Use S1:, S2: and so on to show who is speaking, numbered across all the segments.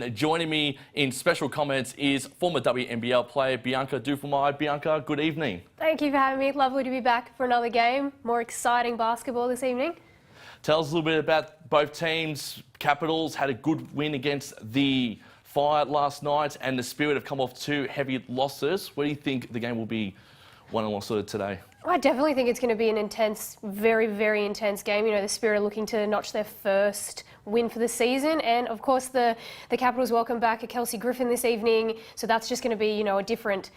S1: Joining me in special comments is former WNBL player Bianca Duffelmeyer. Bianca, good evening.
S2: Thank you for having me. Lovely to be back for another game. More exciting basketball this evening.
S1: Tell us a little bit about both teams. Capitals had a good win against the Fire last night, and the Spirit have come off two heavy losses. What do you think the game will be won and lost today?
S2: I definitely think it's going to be an intense, very, very intense game. You know, the Spirit are looking to notch their first win for the season, and of course the Capitals welcome back a Kelsey Griffin this evening, so that's just going to be, you know, a different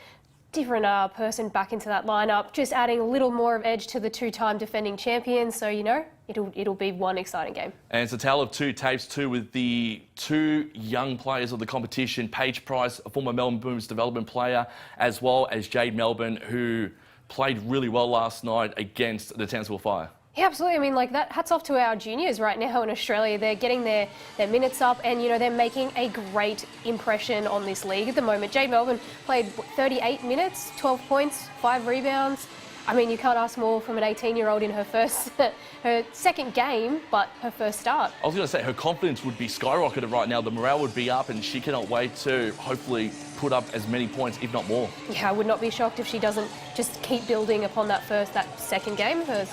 S2: person back into that lineup, just adding a little more of edge to the two-time defending champions. So, you know, it'll be one exciting game. And
S1: it's a tale of two tapes too, with the two young players of the competition, Paige Price, a former Melbourne Boomers development player, as well as Jade Melbourne, who played really well last night against the Townsville Fire.
S2: Yeah, absolutely. I mean, like, that, hats off to our juniors right now in Australia. They're getting their minutes up, and, you know, they're making a great impression on this league at the moment. Jade Melbourne played 38 minutes, 12 points, 5 rebounds. I mean, you can't ask more from an 18-year-old in her second game, but her first start.
S1: I was going to say, her confidence would be skyrocketed right now. The morale would be up, and she cannot wait to hopefully put up as many points, if not more.
S2: Yeah, I would not be shocked if she doesn't just keep building upon that second game of hers.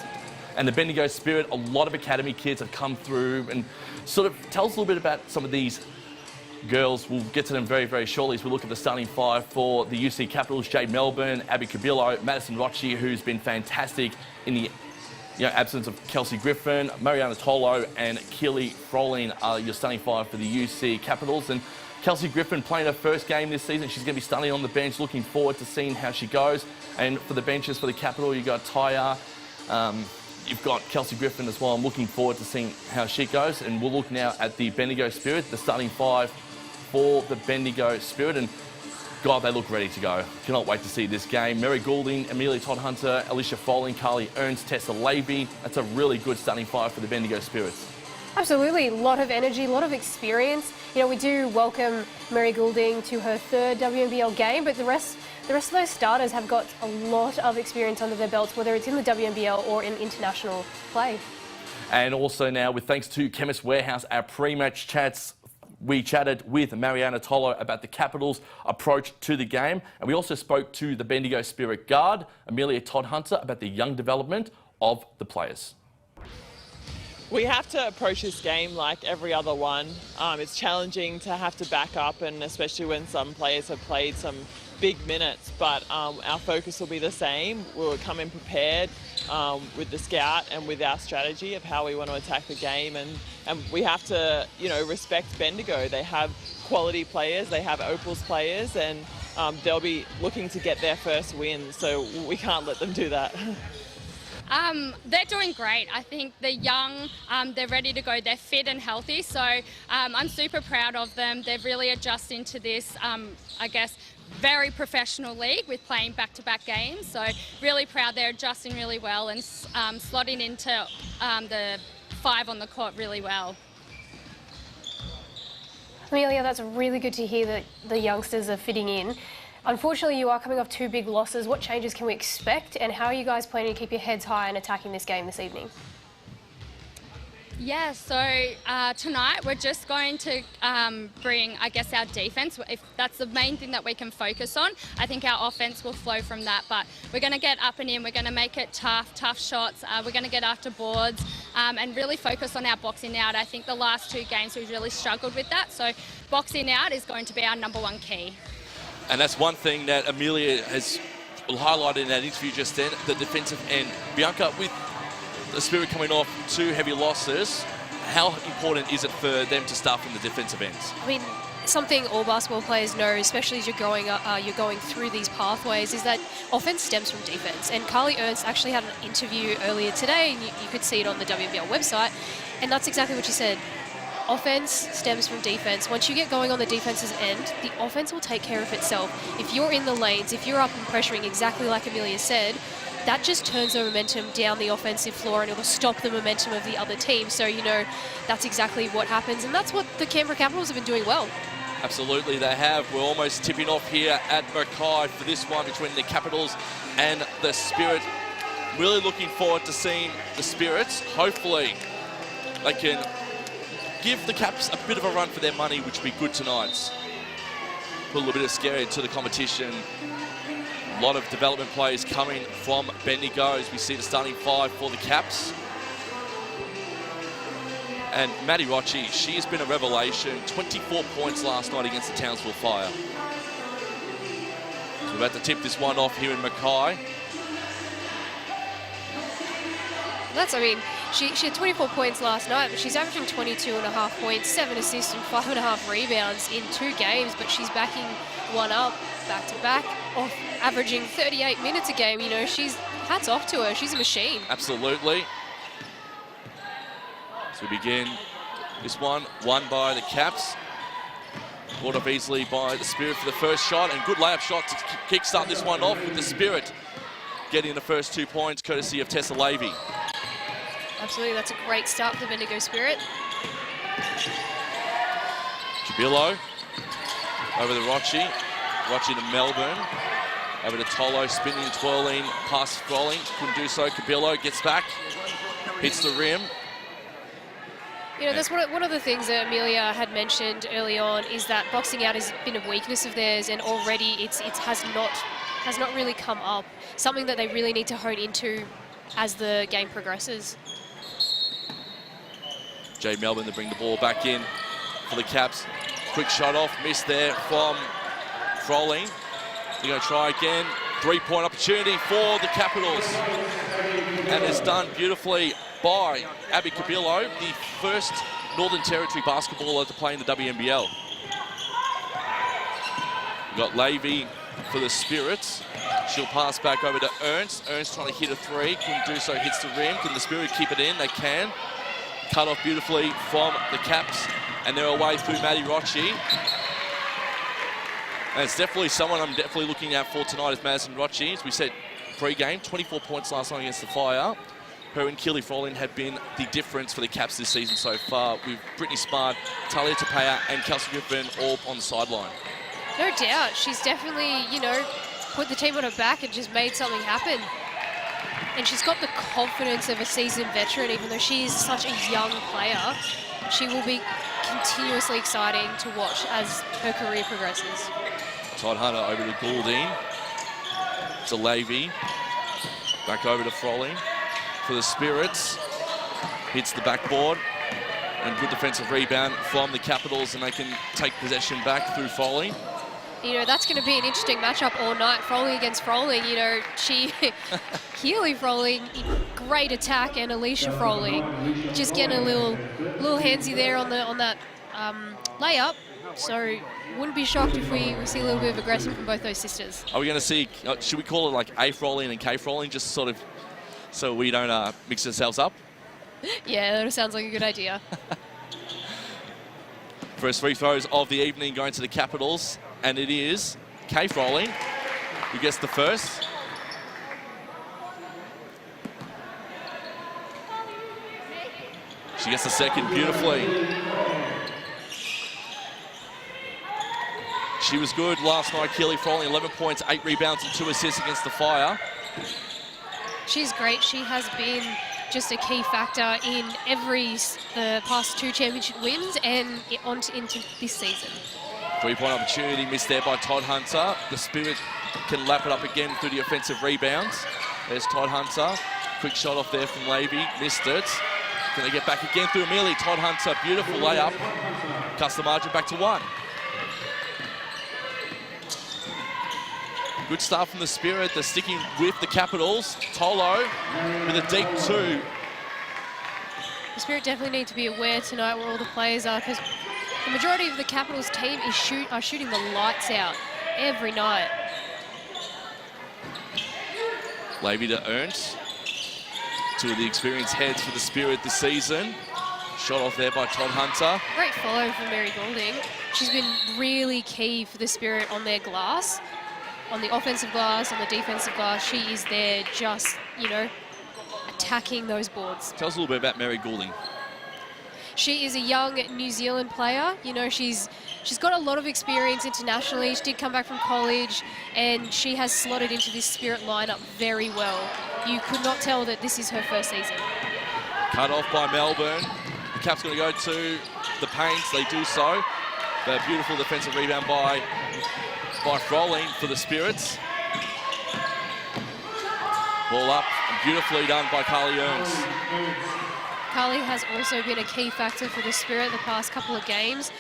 S1: And the Bendigo Spirit, a lot of academy kids have come through, and sort of tell us a little bit about some of these girls. We'll get to them very, very shortly as we look at the starting five for the UC Capitals. Jade Melbourne, Abby Cabillo, Madison Rocci, who's been fantastic in the absence of Kelsey Griffin, Mariana Tolo and Keely Froling are your starting five for the UC Capitals. And Kelsey Griffin playing her first game this season. She's going to be starting on the bench, looking forward to seeing how she goes. And for the benches for the Capital, you've got Tyre, you've got Kelsey Griffin as well. I'm looking forward to seeing how she goes. And we'll look now at the Bendigo Spirit, the starting five for the Bendigo Spirit. And God, they look ready to go. Cannot wait to see this game. Mary Goulding, Amelia Todd-Hunter, Alicia Folling, Carly Ernst, Tessa Levy. That's a really good starting five for the Bendigo Spirits.
S2: Absolutely, a lot of energy, a lot of experience. You know, we do welcome Mary Goulding to her third WNBL game, but the rest of those starters have got a lot of experience under their belts, whether it's in the WNBL or in international play.
S1: And also now, with thanks to Chemist Warehouse, our pre-match chats, we chatted with Mariana Tolo about the Capitals' approach to the game, and we also spoke to the Bendigo Spirit guard, Amelia Todd-Hunter, about the young development of the players.
S3: We have to approach this game like every other one. It's challenging to have to back up, and especially when some players have played some big minutes, but our focus will be the same. We'll come in prepared with the scout and with our strategy of how we want to attack the game, and we have to, you know, respect Bendigo. They have quality players, they have Opals players, and they'll be looking to get their first win, so we can't let them do that.
S4: They're doing great. I think they're young, they're ready to go, they're fit and healthy, so I'm super proud of them. They're really adjusting to this, I guess, very professional league with playing back-to-back games, so really proud. They're adjusting really well and slotting into the five on the court really well.
S2: Amelia, that's really good to hear that the youngsters are fitting in. Unfortunately, you are coming off two big losses. What changes can we expect, and how are you guys planning to keep your heads high and attacking this game this evening?
S4: Yeah, so tonight we're just going to bring, I guess, our defense. If that's the main thing that we can focus on. I think our offense will flow from that, but we're going to get up and in. We're going to make it tough shots. We're going to get after boards and really focus on our boxing out. I think the last two games we've really struggled with that, so boxing out is going to be our #1 key.
S1: And that's one thing that Amelia has highlighted in that interview just then, the defensive end. Bianca, with the Spirit coming off two heavy losses, how important is it for them to start from the defensive ends?
S2: I mean, something all basketball players know, especially as you're going through these pathways, is that offense stems from defense. And Carly Ernst actually had an interview earlier today, and you could see it on the WNBL website, and that's exactly what she said. Offense stems from defense. Once you get going on the defense's end, the offense will take care of itself. If you're in the lanes, if you're up and pressuring exactly like Amelia said, that just turns the momentum down the offensive floor, and it will stop the momentum of the other team. So, you know, that's exactly what happens, and that's what the Canberra Capitals have been doing well.
S1: Absolutely, they have. We're almost tipping off here at Mackay for this one between the Capitals and the Spirit. Really looking forward to seeing the Spirits. Hopefully they can give the Caps a bit of a run for their money, which would be good tonight. Put a little bit of scare into the competition. A lot of development players coming from Bendigo as we see the starting 5 for the Caps. And Maddie Rocci, she has been a revelation. 24 points last night against the Townsville Fire. So we're about to tip this one off here in Mackay.
S2: I mean, she had 24 points last night, but she's averaging 22.5 points, 7 assists and 5.5 rebounds in 2 games, but she's backing one up back-to-back, off averaging 38 minutes a game. You know, hats off to her. She's a machine.
S1: Absolutely. So we begin this one, won by the Caps. Brought up easily by the Spirit for the first shot, and good layup shot to kickstart this one off with the Spirit getting the first 2 points, courtesy of Tessa Levy.
S2: Absolutely, that's a great start for the Bendigo Spirit.
S1: Jabilo over the Rocci to Melbourne. Over to Tolo, spinning, twirling, pass rolling, couldn't do so. Cabillo gets back, hits the rim.
S2: You know, that's one of the things that Amelia had mentioned early on, is that boxing out has been a weakness of theirs, and already it has not really come up. Something that they really need to hone into as the game progresses.
S1: Jay Melbourne to bring the ball back in for the Caps. Quick shot off, missed there from Froling. They're going to try again. 3-point opportunity for the Capitals. And it's done beautifully by Abby Cabillo, the first Northern Territory basketballer to play in the WNBL. We've got Levy for the Spirits. She'll pass back over to Ernst. Ernst trying to hit a 3, couldn't do so, hits the rim. Can the Spirit keep it in? They can. Cut off beautifully from the Caps, and they're away through Maddie Rocci. And it's definitely someone I'm definitely looking out for tonight is Madison Rocci. As we said pre-game, 24 points last night against the Fire. Her and Keely Frolin have been the difference for the Caps this season so far, with Brittany Smart, Talia Tapea and Kelsey Griffin all on the sideline.
S2: No doubt. She's definitely, you know, put the team on her back and just made something happen. And she's got the confidence of a seasoned veteran, even though she is such a young player. She will be continuously exciting to watch as her career progresses.
S1: Todd Hunter over to Goulding, to Levy, back over to Froling for the Spirits. Hits the backboard, and good defensive rebound from the Capitals, and they can take possession back through Froling.
S2: You know, that's going to be an interesting matchup all night. Froling against Froling, you know, Keely Froling, great attack, and Alicia Froling just getting a little handsy there on that layup. So wouldn't be shocked if we see a little bit of aggression from both those sisters.
S1: Are we going to see, should we call it like A Froling and K Froling, just sort of so we don't mix ourselves up?
S2: Yeah, that sounds like a good idea.
S1: First free throws of the evening going to the Capitals. And it is Kay Froling who gets the first. She gets the second beautifully. She was good last night, Keely Froling, 11 points, 8 rebounds and 2 assists against the Fire.
S2: She's great. She has been just a key factor in the past 2 championship wins and into this season.
S1: 3-point opportunity missed there by Todd Hunter. The Spirit can lap it up again through the offensive rebounds. There's Todd Hunter. Quick shot off there from Levy. Missed it. Can they get back again through Amelia? Todd Hunter, beautiful layup. Cuts the margin back to 1. Good start from the Spirit. They're sticking with the Capitals. Tolo with a deep 2.
S2: The Spirit definitely need to be aware tonight where all the players are, because the majority of the Capitals team are shooting the lights out every night.
S1: Levy to Ernst. 2 of the experienced heads for the Spirit this season. Shot off there by Todd Hunter.
S2: Great follow from Mary Goulding. She's been really key for the Spirit on their glass, on the offensive glass, on the defensive glass. She is there just, you know, attacking those boards.
S1: Tell us a little bit about Mary Goulding.
S2: She is a young New Zealand player. You know, she's got a lot of experience internationally. She did come back from college, and she has slotted into this Spirit lineup very well. You could not tell that this is her first season.
S1: Cut off by Melbourne. The Caps going to go to the paints. They do so. The beautiful defensive rebound by Froling for the Spirits. Ball up, beautifully done by Carly Earns.
S2: Carly has also been a key factor for the Spirit the past couple of games,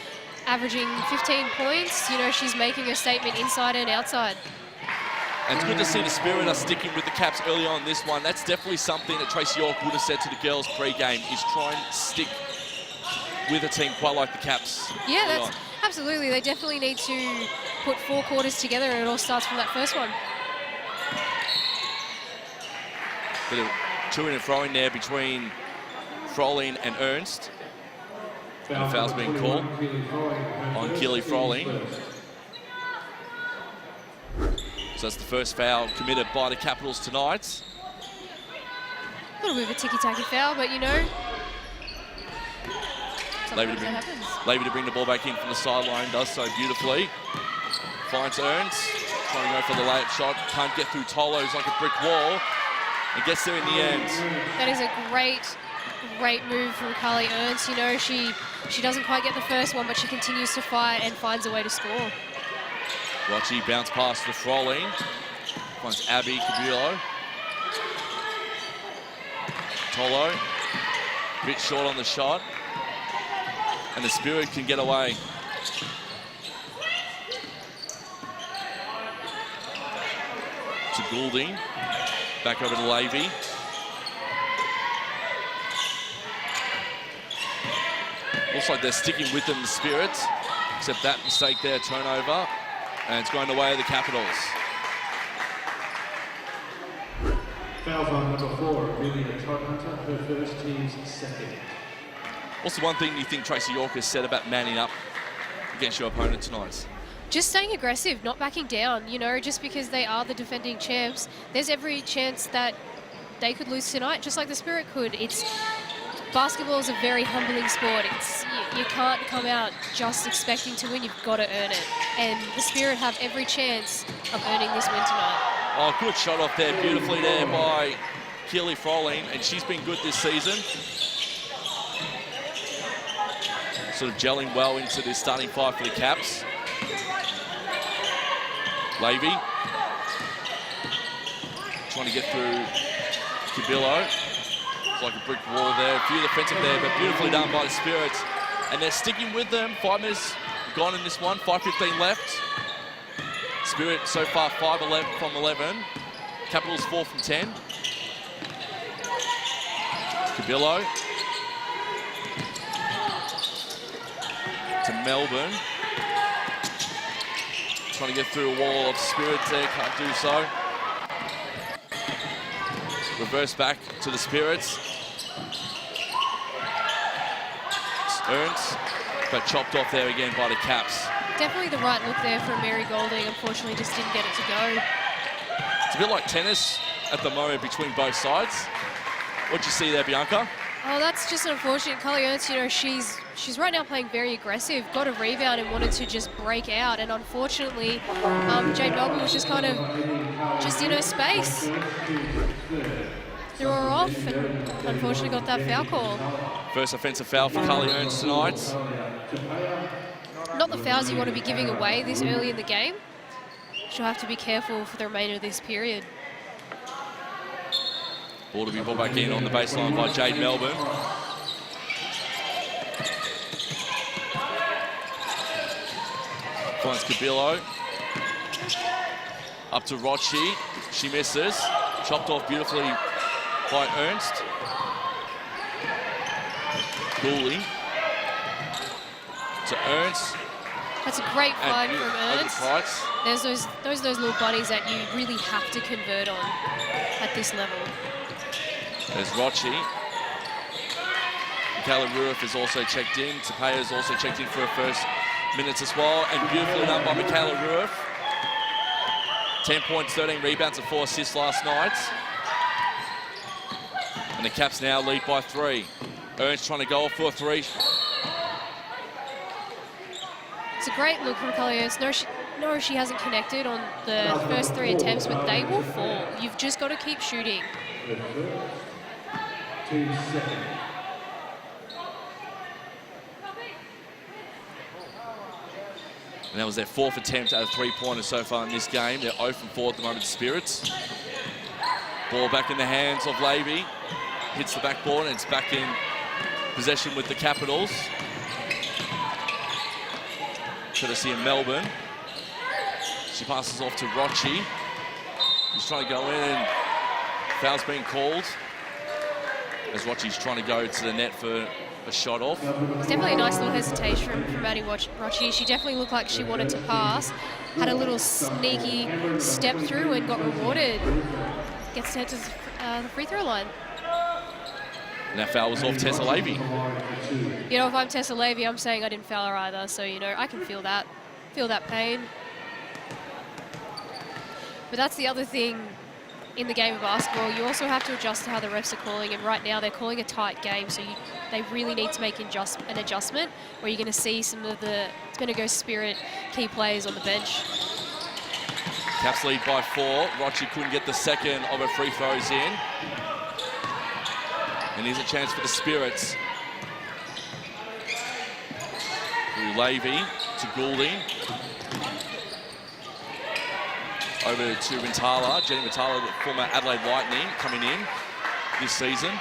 S2: averaging 15 points. You know, she's making a statement inside and outside.
S1: And it's good to see the Spirit are sticking with the Caps early on in this one. That's definitely something that Tracy York would have said to the girls pre-game, is try and stick with a team quite like the Caps.
S2: Yeah, that's absolutely. They definitely need to put 4 quarters together, and it all starts from that first one.
S1: Bit of to-in and throwing there between Froling and Ernst. And the foul's being called on Keely Froling. So that's the first foul committed by the Capitals tonight.
S2: A little bit of a ticky-tacky foul, but you know,
S1: Levy
S2: sometimes that happens.
S1: Levy to bring the ball back in from the sideline, does so beautifully. Finds Ernst, trying to go for the layup shot. Can't get through Tolo, he's like a brick wall. And gets there in the end.
S2: That is a great move from Carly Ernst. You know, she doesn't quite get the first one, but she continues to fight and finds a way to score.
S1: Rochi bounce pass to Froling. Finds Abby Cabullo. Tolo, a bit short on the shot. And the Spirit can get away. To Goulding. Back over to Levy. Looks like they're sticking with them, the Spirits. Except that mistake there, turnover. And it's going the way of the Capitals.
S5: Fouls on number 4, Vivian Trothunter, her first, team's second.
S1: What's the one thing you think Tracy York has said about manning up against your opponent tonight?
S2: Just staying aggressive, not backing down. You know, just because they are the defending champs, there's every chance that they could lose tonight, just like the Spirit could. Basketball is a very humbling sport. You can't come out just expecting to win. You've got to earn it. And the Spirit have every chance of earning this win tonight.
S1: Oh, good shot off there, beautifully there by Keely Froling, and she's been good this season. Sort of gelling well into this starting 5 for the Caps. Levy trying to get through Cabullo. It's like a brick wall there. A few defensive there, but beautifully done by the Spirits. And they're sticking with them. 5 minutes gone in this one. 5:15 left. Spirit so far 5 from 11. Capitals 4 from 10. Cabullo to Melbourne. Trying to get through a wall of Spirit there, can't do so. Reverse back to the Spirits. Ernst, but chopped off there again by the Caps.
S2: Definitely the right look there from Mary Goulding. Unfortunately, just didn't get it to go.
S1: It's a bit like tennis at the moment between both sides. What'd you see there, Bianca?
S2: Oh, that's just unfortunate. Carly Ernst, you know, she's right now playing very aggressive, got a rebound and wanted to just break out. And unfortunately, Jade Melbourne was just kind of just in her space. Threw her off and unfortunately got that foul call.
S1: First offensive foul for Carly Ernst tonight.
S2: Not the fouls you want to be giving away this early in the game. She'll have to be careful for the remainder of this period.
S1: Ball to be brought back in on the baseline by Jade Melbourne. Finds Cabullo. Up to Rochi. She misses. Chopped off beautifully by Ernst. Goulding to Ernst.
S2: That's a great find from Ernst.
S1: Overprice.
S2: There's those little bodies that you really have to convert on at this level.
S1: There's Rochi. Michaela Ruiff is also checked in. Tapea is also checked in for her first minutes as well. And beautifully done by Michaela Ruiff. 10 points, 13 rebounds and 4 assists last night. And the Caps now lead by 3. Ernst trying to go for a 3.
S2: It's a great look from Carly Ernst. No, she hasn't connected on the first 3 attempts, but they will fall. You've just got to keep shooting.
S1: And that was their 4th attempt at a 3-pointer so far in this game. They're 0 from 4 at the moment, Spirits. Ball back in the hands of Levy. Hits the backboard and it's back in possession with the Capitals. Courtesy of Melbourne. She passes off to Rochi. He's trying to go in and foul's being called. As Rochi's trying to go to the net for a shot off.
S2: It's definitely a nice little hesitation from Maddie Rochi. She definitely looked like she wanted to pass. Had a little sneaky step through and got rewarded. Gets to head to the free throw line.
S1: And that foul was off Tessa Levy.
S2: You know, if I'm Tessa Levy, I'm saying I didn't foul her either. So, you know, I can feel that pain. But that's the other thing in the game of basketball. You also have to adjust to how the refs are calling. And right now they're calling a tight game. So they really need to make an adjustment where you're going to see some of the Bendigo Spirit key players on the bench.
S1: Caps lead by 4. Rochi couldn't get the second of her free throws in. And here's a chance for the Spirits. Through Levy to Goulding. Over to Rintala. Jenny Rintala, the former Adelaide Lightning, coming in this season.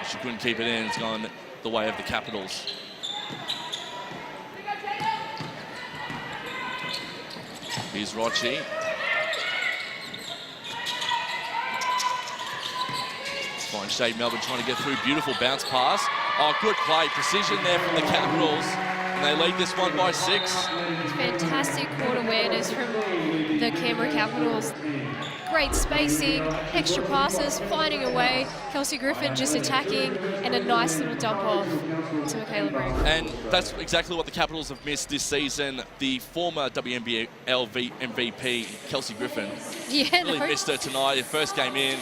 S1: She couldn't keep it in. It's gone the way of the Capitals. Here's Rochi. Fine shade, Melbourne trying to get through. Beautiful bounce pass. Oh, good play. Precision there from the Capitals. And they lead this one by 6.
S2: Fantastic court awareness from the Canberra Capitals. Great spacing, extra passes, finding a way. Kelsey Griffin just attacking, and a nice little dump off to Michaela Brigg.
S1: And that's exactly what the Capitals have missed this season. The former WNBL MVP, Kelsey Griffin, really missed her tonight. Her first game in.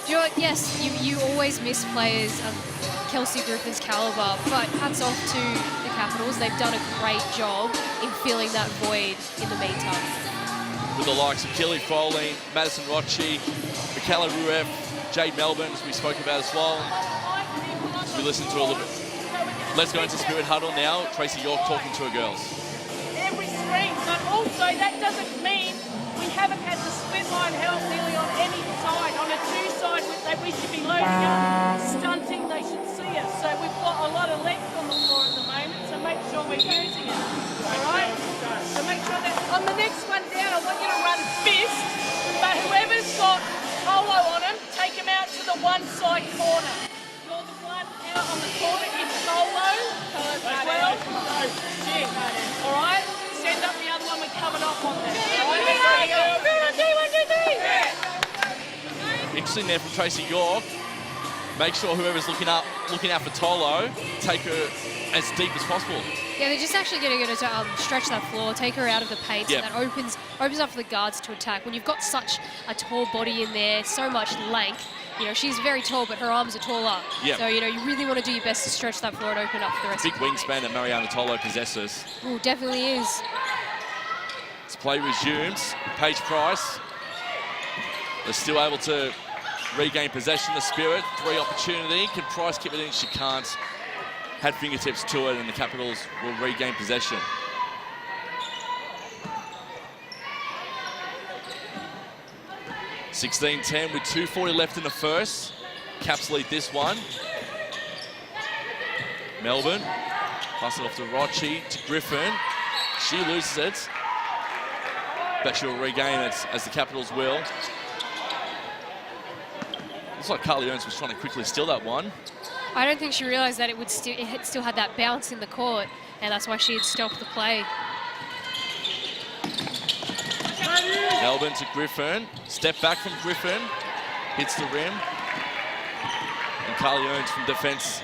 S2: You know what? Yes, you always miss players of Kelsey Griffin's caliber, but hats off to the Capitals. They've done a great job in filling that void in the meantime.
S1: With the likes of Kelly Froling, Madison Rochi, Michaela Rueff, Jade Melbourne, as we spoke about as well. As we listen to a little bit. Let's go into Spirit Huddle now. Tracy York talking to her girls.
S6: Every screen, but also that doesn't mean we haven't had the split line held nearly on any side. On a 2-side, we should be loading up, stunting, they should see us. So we've got a lot of length on the floor at the moment, so make sure we're using it. All right? So make sure that on the next one down, I want you to run fist, but whoever's got polo on them, take them out to the 1-side corner. You're the one out on the corner in solo as well. All right? Send up the other one, we're covered off on that.
S1: Interesting there from Tracy York. Make sure whoever's looking out for Tolo, take her as deep as possible.
S2: Yeah, they're just actually going to stretch that floor, take her out of the paint, so that opens up for the guards to attack. When you've got such a tall body in there, so much length, you know, she's very tall, but her arms are taller. Yep. So, you know, you really want to do your best to stretch that floor and open up for the rest of the
S1: big wingspan that Mariana Tolo possesses.
S2: Oh, definitely is.
S1: As play resumes, Paige Price. They're still able to regain possession. The Spirit, 3 opportunity. Can Price keep it in? She can't. Had fingertips to it, and the Capitals will regain possession. (16-10) with 2:40 left in the first. Caps lead this one. Melbourne pass it off to Rochi, to Griffin. She loses it, but she'll regain it as the Capitals will. Looks like Carly Owens was trying to quickly steal that one.
S2: I don't think she realised that it still had that bounce in the court, and that's why she had stopped the play.
S1: Melbourne to Griffin. Step back from Griffin. Hits the rim. And Carly Owens from defence.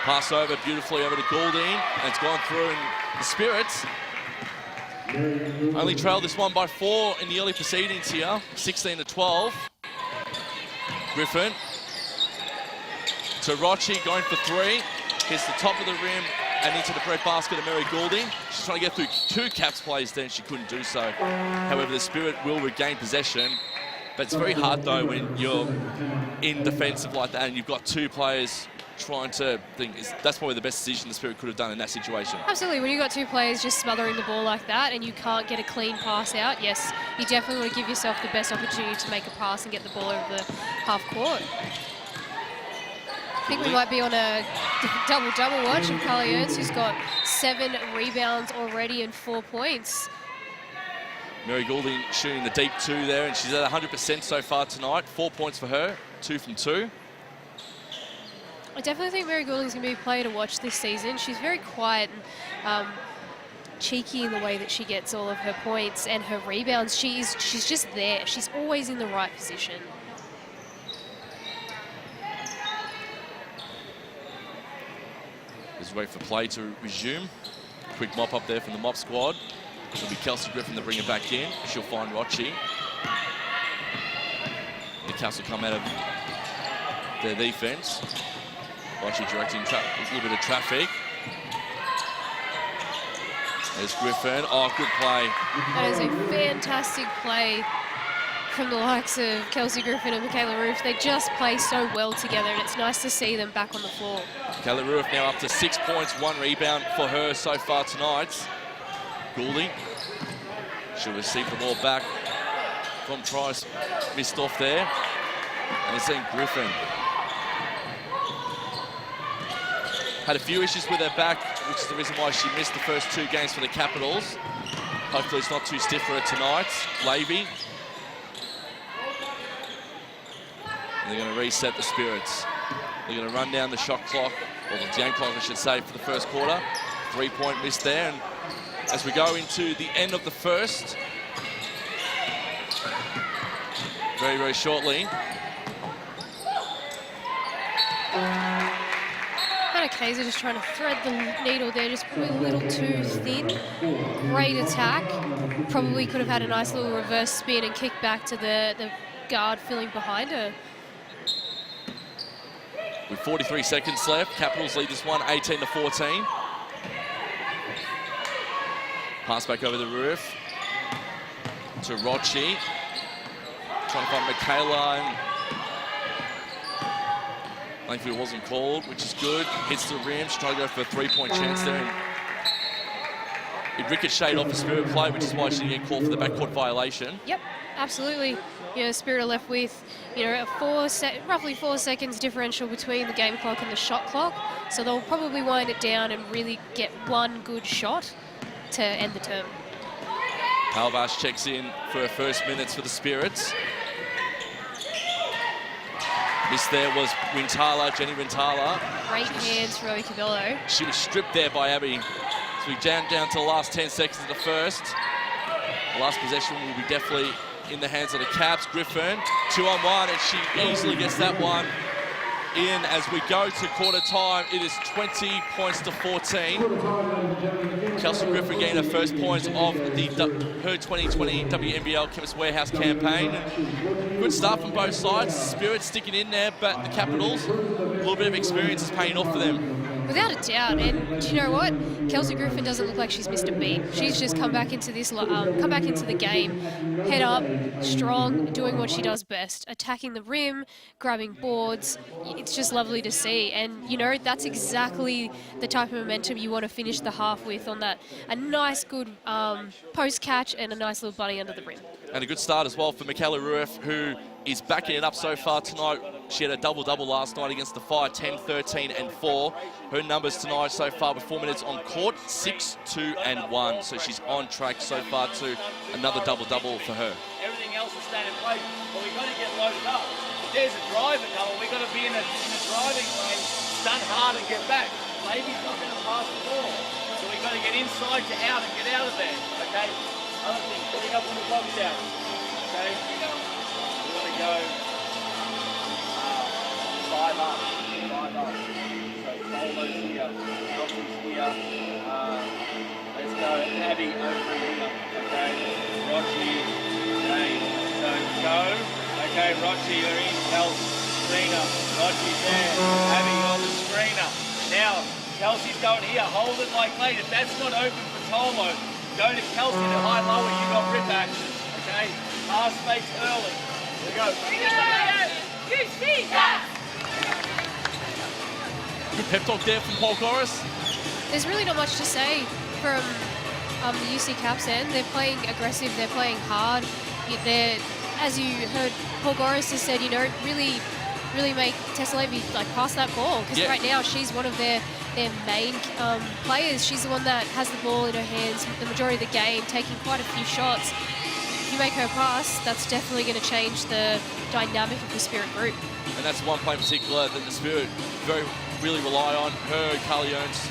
S1: Pass over beautifully over to Goulding. And it's gone through, and the Spirits only trailed this one by 4 in the early proceedings here. 16-12. Griffin to Rochi, going for 3. Hits the top of the rim and into the bread basket of Mary Goulding. She's trying to get through 2 Caps plays then. She couldn't do so. However, the Spirit will regain possession. But it's very hard, though, when you're in defensive like that and you've got 2 players trying to think that's probably the best decision the Spirit could have done in that situation.
S2: Absolutely. When you've got two players just smothering the ball like that and you can't get a clean pass out, yes, you definitely want to give yourself the best opportunity to make a pass and get the ball over the half court. I think we might be on a double-double watch of Carly Ernst, who's got 7 rebounds already and 4 points.
S1: Mary Goulding shooting the deep 2 there, and she's at 100% so far tonight. 4 points for her, 2 from 2.
S2: I definitely think Mary Goulding's going to be a player to watch this season. She's very quiet and cheeky in the way that she gets all of her points and her rebounds. She's just there. She's always in the right position.
S1: Just wait for play to resume. Quick mop up there from the mop squad. It'll be Kelsey Griffin to bring it back in. She'll find Rochi. The Cats will come out of their defense. Rochi directing a little bit of traffic. There's Griffin. Oh, good play.
S2: That is a fantastic play from the likes of Kelsey Griffin and Michaela Roof. They just play so well together, and it's nice to see them back on the floor.
S1: Michaela Roof now up to 6 points, 1 rebound for her so far tonight. Goulding. She'll receive the ball back from Trice. Missed off there. And it's then Griffin. Had a few issues with her back, which is the reason why she missed the first 2 games for the Capitals. Hopefully it's not too stiff for her tonight. Levy. And they're going to reset the Spirits. They're going to run down the shot clock, or the game clock, I should say, for the first quarter. 3-point miss there. And as we go into the end of the first, very, very shortly.
S2: Kaiser just trying to thread the needle there, just probably a little too thin. Great attack. Probably could have had a nice little reverse spin and kick back to the guard filling behind her.
S1: With 43 seconds left, Capitals lead this one 18-14. Pass back over the roof to Rochi. Trying to find Michaela, and thankfully it wasn't called, which is good. Hits the rim, she's trying to go for a 3-point chance there. And it ricocheted off the Spirit play, which is why she didn't get called for the backcourt violation.
S2: Yep, absolutely. You know, Spirit are left with, you know, roughly 4 seconds differential between the game clock and the shot clock. So they'll probably wind it down and really get one good shot to end the term.
S1: Halvash checks in for her first minutes for the Spirits. Miss there was Wintala, Jenny Wintala.
S2: Great hands for Oki Cabello.
S1: She was stripped there by Abby. So we down to the last 10 seconds of the first. The last possession will be definitely in the hands of the Caps. Griffin, 2-on-1, and she easily gets that one in as we go to quarter time. It is 20 points to 14. Kelsey Griffin getting her first points of her 2020 WNBL Chemist Warehouse campaign. Good start from both sides. Spirit sticking in there, but the Capitals, a little bit of experience is paying off for them.
S2: Without a doubt, and do you know what? Kelsey Griffin doesn't look like she's missed a beat. She's just come back into this, come back into the game, head up, strong, doing what she does best, attacking the rim, grabbing boards. It's just lovely to see, and you know that's exactly the type of momentum you want to finish the half with. On that, a nice, good post catch and a nice little bunny under the rim.
S1: And a good start as well for Michaela Rueff, who is backing it up so far tonight. She had a double-double last night against the Fire, 10, 13, and 4. Her numbers tonight so far with 4 minutes on court, 6, 2, and 1. So she's on track so far to another double-double for her.
S7: Everything else will stand in place, but we've got to get loaded up. If there's a driver coming, we've got to be in a driving lane, stunt hard and get back. Lady's not going to pass the ball. So we've got to get inside to out and get out of there, okay? Other thing, putting up on the box out, okay? We've got to go 5 up. So Polo's here, Rockie's here. Let's go Abby over here, okay? Rochi, okay, so go. Okay, Rochi, you're in, Kelsey, screener. Rochi's there, Abby on the screener. Now, Kelsey's going here, hold it like late. If that's not open for Tolo, go to Kelsey to high lower, you got rip action, okay? Pass fakes early. Here we go. You see that?
S1: Good pep talk there from Paul Corris.
S2: There's really not much to say from the UC Caps end. They're playing aggressive, they're playing hard. They're, as you heard Paul Goris has said, really make Tessa Levy pass that ball, because right now she's one of their main players. She's the one that has the ball in her hands the majority of the game, taking quite a few shots. If you make her pass, that's definitely going to change the dynamic of the Spirit group.
S1: And that's one play in particular that the Spirit really rely on. Her, Carly Ernst,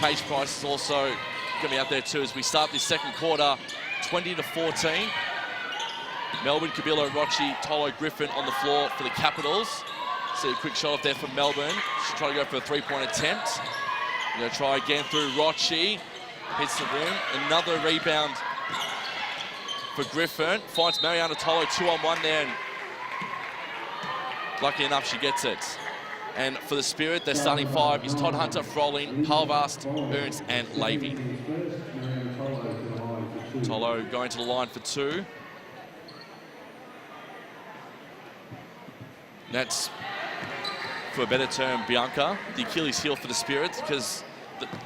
S1: Paige Price is also going to be out there too as we start this second quarter, 20-14. Melbourne, Kabilo, Rochi, Tolo, Griffin on the floor for the Capitals. See a quick shot off there from Melbourne. She's trying to go for a three-point attempt. Going to try again through Rochi. Hits the rim. Another rebound for Griffin. Finds Mariana Tolo 2-on-1 there. And lucky enough, she gets it. And for the Spirit, their starting five is Todd Hunter, Froling, Palvast, Ernst, and Levy. Tolo going to the line for two. That's, for a better term, Bianca, the Achilles heel for the Spirit, because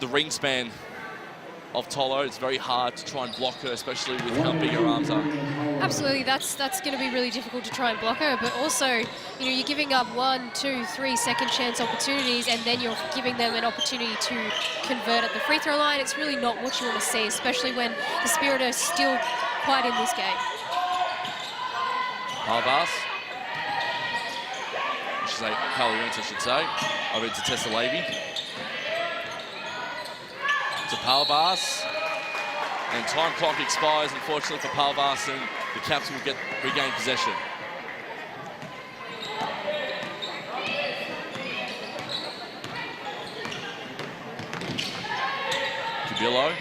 S1: the ring span of Tolo, it's very hard to try and block her, especially with how big her arms are.
S2: Absolutely, that's going to be really difficult to try and block her, but also, you're giving up 1, 2, 3 second chance opportunities, and then you're giving them an opportunity to convert at the free throw line. It's really not what you want to see, especially when the Spirit are still quite in this game.
S1: Palvas. Carly Ernst, I should say. Over to Tessa Levy. To Palvas. And time clock expires, unfortunately, for Palvas, and the Caps will regain possession. Kabilo.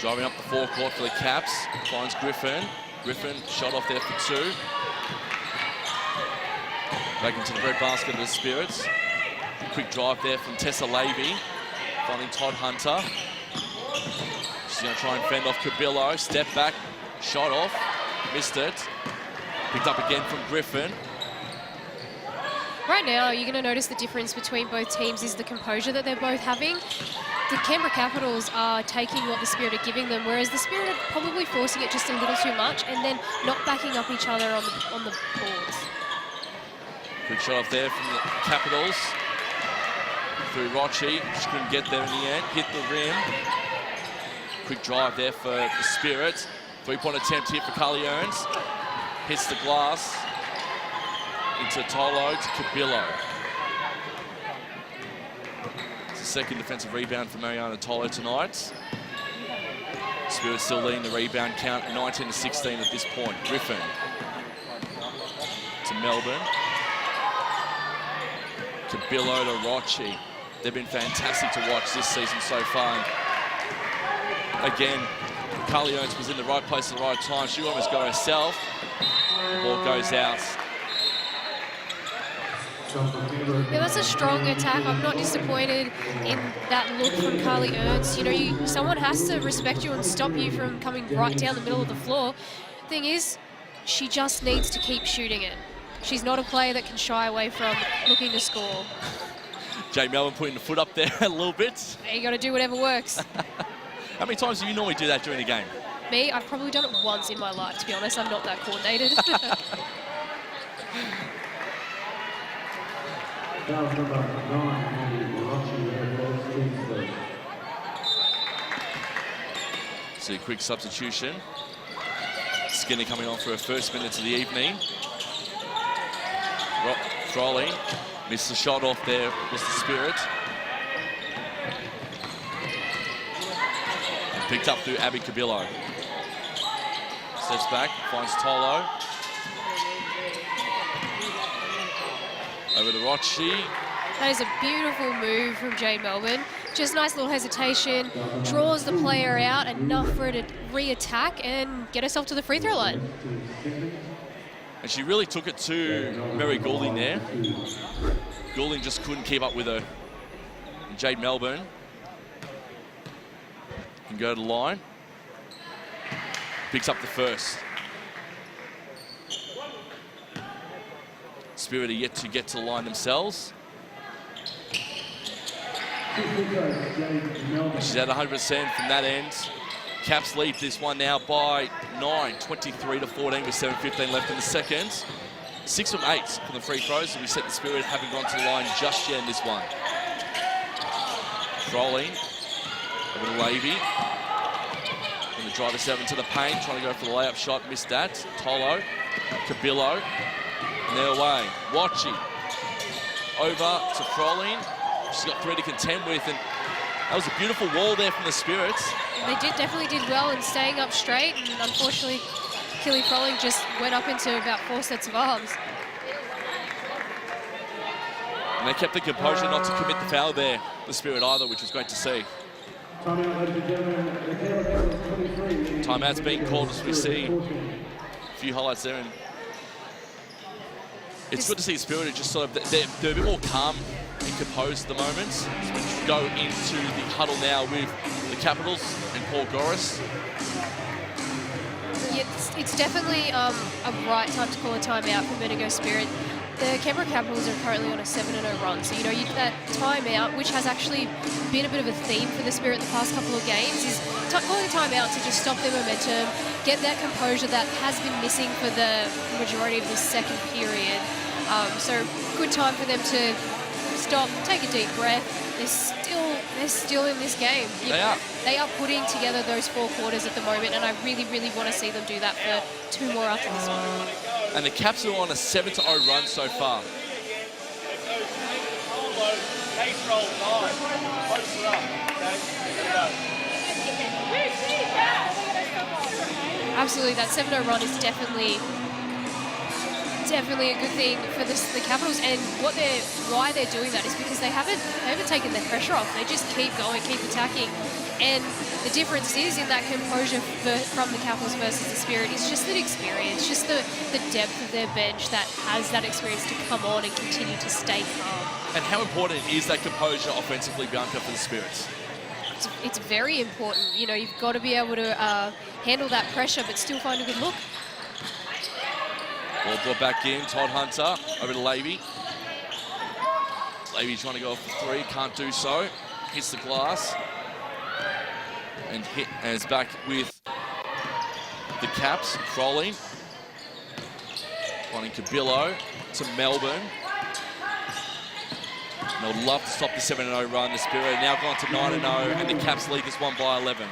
S1: Driving up the forecourt for the Caps. Finds Griffin. Griffin shot off there for two. Back into the red basket of the Spirits. Quick drive there from Tessa Levy. Finding Todd Hunter. She's going to try and fend off Kabilo. Step back, shot off. Missed it. Picked up again from Griffin.
S2: Right now, you're going to notice the difference between both teams is the composure that they're both having. The Canberra Capitals are taking what the Spirit are giving them, whereas the Spirit are probably forcing it just a little too much and then not backing up each other on the boards.
S1: Quick shot off there from the Capitals. Through Rochi. Just couldn't get there in the end. Hit the rim. Quick drive there for the Spirit. Three-point attempt here for Carly Ernst. Hits the glass. Into Tolo to Kabilo. It's the second defensive rebound for Mariana Tolo tonight. Spirit still leading the rebound count, 19-16 at this point. Griffin to Melbourne. Kabilo to Rochi. They've been fantastic to watch this season so far. And again, Carly Ernst was in the right place at the right time. She almost got herself. The ball goes out.
S2: Yeah, that's a strong attack. I'm not disappointed in that look from Carly Ernst. Someone has to respect you and stop you from coming right down the middle of the floor. Thing is, she just needs to keep shooting it. She's not a player that can shy away from looking to score.
S1: Jay Melbourne putting the foot up there a little bit.
S2: You got to do whatever works.
S1: How many times do you normally do that during the game?
S2: Me, I've probably done it once in my life, to be honest. I'm not that coordinated.
S1: See a quick substitution. Skinner coming on for her first minutes of the evening. Froling missed the shot off there, missed the Spirit. Picked up through Abby Kabilo. Steps back, finds Tolo. Over to Rochi.
S2: That is a beautiful move from Jade Melbourne. Just nice little hesitation, draws the player out enough for her to re-attack and get herself to the free throw line.
S1: And she really took it to Mary Goulding there. Goulding just couldn't keep up with her. And Jade Melbourne can go to the line. Picks up the first. Spirit are yet to get to the line themselves. She's at 100% from that end. Caps lead this one now by 9, 23-14 with 7:15 left in the second. 6 from 8 from the free throws, and we set the Spirit having gone to the line just yet in this one. Rolling over to Levy. Going to drive a 7 to the paint, trying to go for the layup shot, missed that. Tolo, Cabillo, and they're away. Watchy over to Froling. She's got 3 to contend with, and that was a beautiful wall there from the Spirits.
S2: They definitely did well in staying up straight, and unfortunately, Kelly Froling just went up into about 4 sets of arms.
S1: And they kept the composure not to commit the foul there, the Spirit either, which was great to see. Timeout's being called as we see a few highlights there, and it's good to see Spirit just sort of, they're a bit more calm and composed at the moment. So we go into the huddle now with the Capitals and Paul Goris.
S2: Yeah, it's definitely a right time to call a timeout for Bendigo Spirit. The Canberra Capitals are currently on a 7-0 run, so that timeout, which has actually been a bit of a theme for the Spirit the past couple of games, is calling a timeout to just stop their momentum, get that composure that has been missing for the majority of this second period. So good time for them to stop, take a deep breath. They're still in this game. They are putting together those 4 quarters at the moment, and I really, really want to see them do that for 2 more after this one.
S1: And the Caps are on a 7-0 run so far.
S2: Absolutely, that 7-0 run is definitely a good thing for the Capitals, and why they're doing that is because they haven't taken their pressure off. They just keep going, keep attacking, and the difference is in that composure from the Capitals versus the Spirit is just the experience, just the depth of their bench that has that experience to come on and continue to stay calm.
S1: And how important is that composure offensively, Bianca, for the Spirits?
S2: It's very important. You've got to be able to handle that pressure, but still find a good look.
S1: Ball brought back in, Todd Hunter over to Levy. Levy trying to go for 3, can't do so. Hits the glass. And it's back with the Caps, Crowley. Finding Cabillo to Melbourne. And they'll love to stop the 7-0 run. The Spirit are now gone to 9-0, and the Caps lead this one by 11.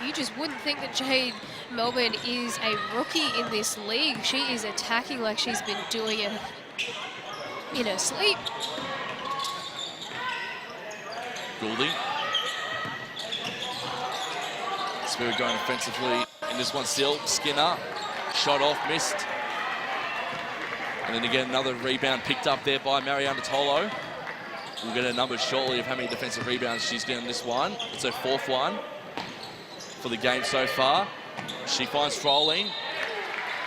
S2: You just wouldn't think that Jade Melbourne is a rookie in this league. She is attacking like she's been doing it in her sleep.
S1: Goulding. Spirit going offensively in this one still. Skinner, shot off, missed. And then again, another rebound picked up there by Mariana Tolo. We'll get a number shortly of how many defensive rebounds she's getting this one. It's her 4th one for the game so far. She finds Froling.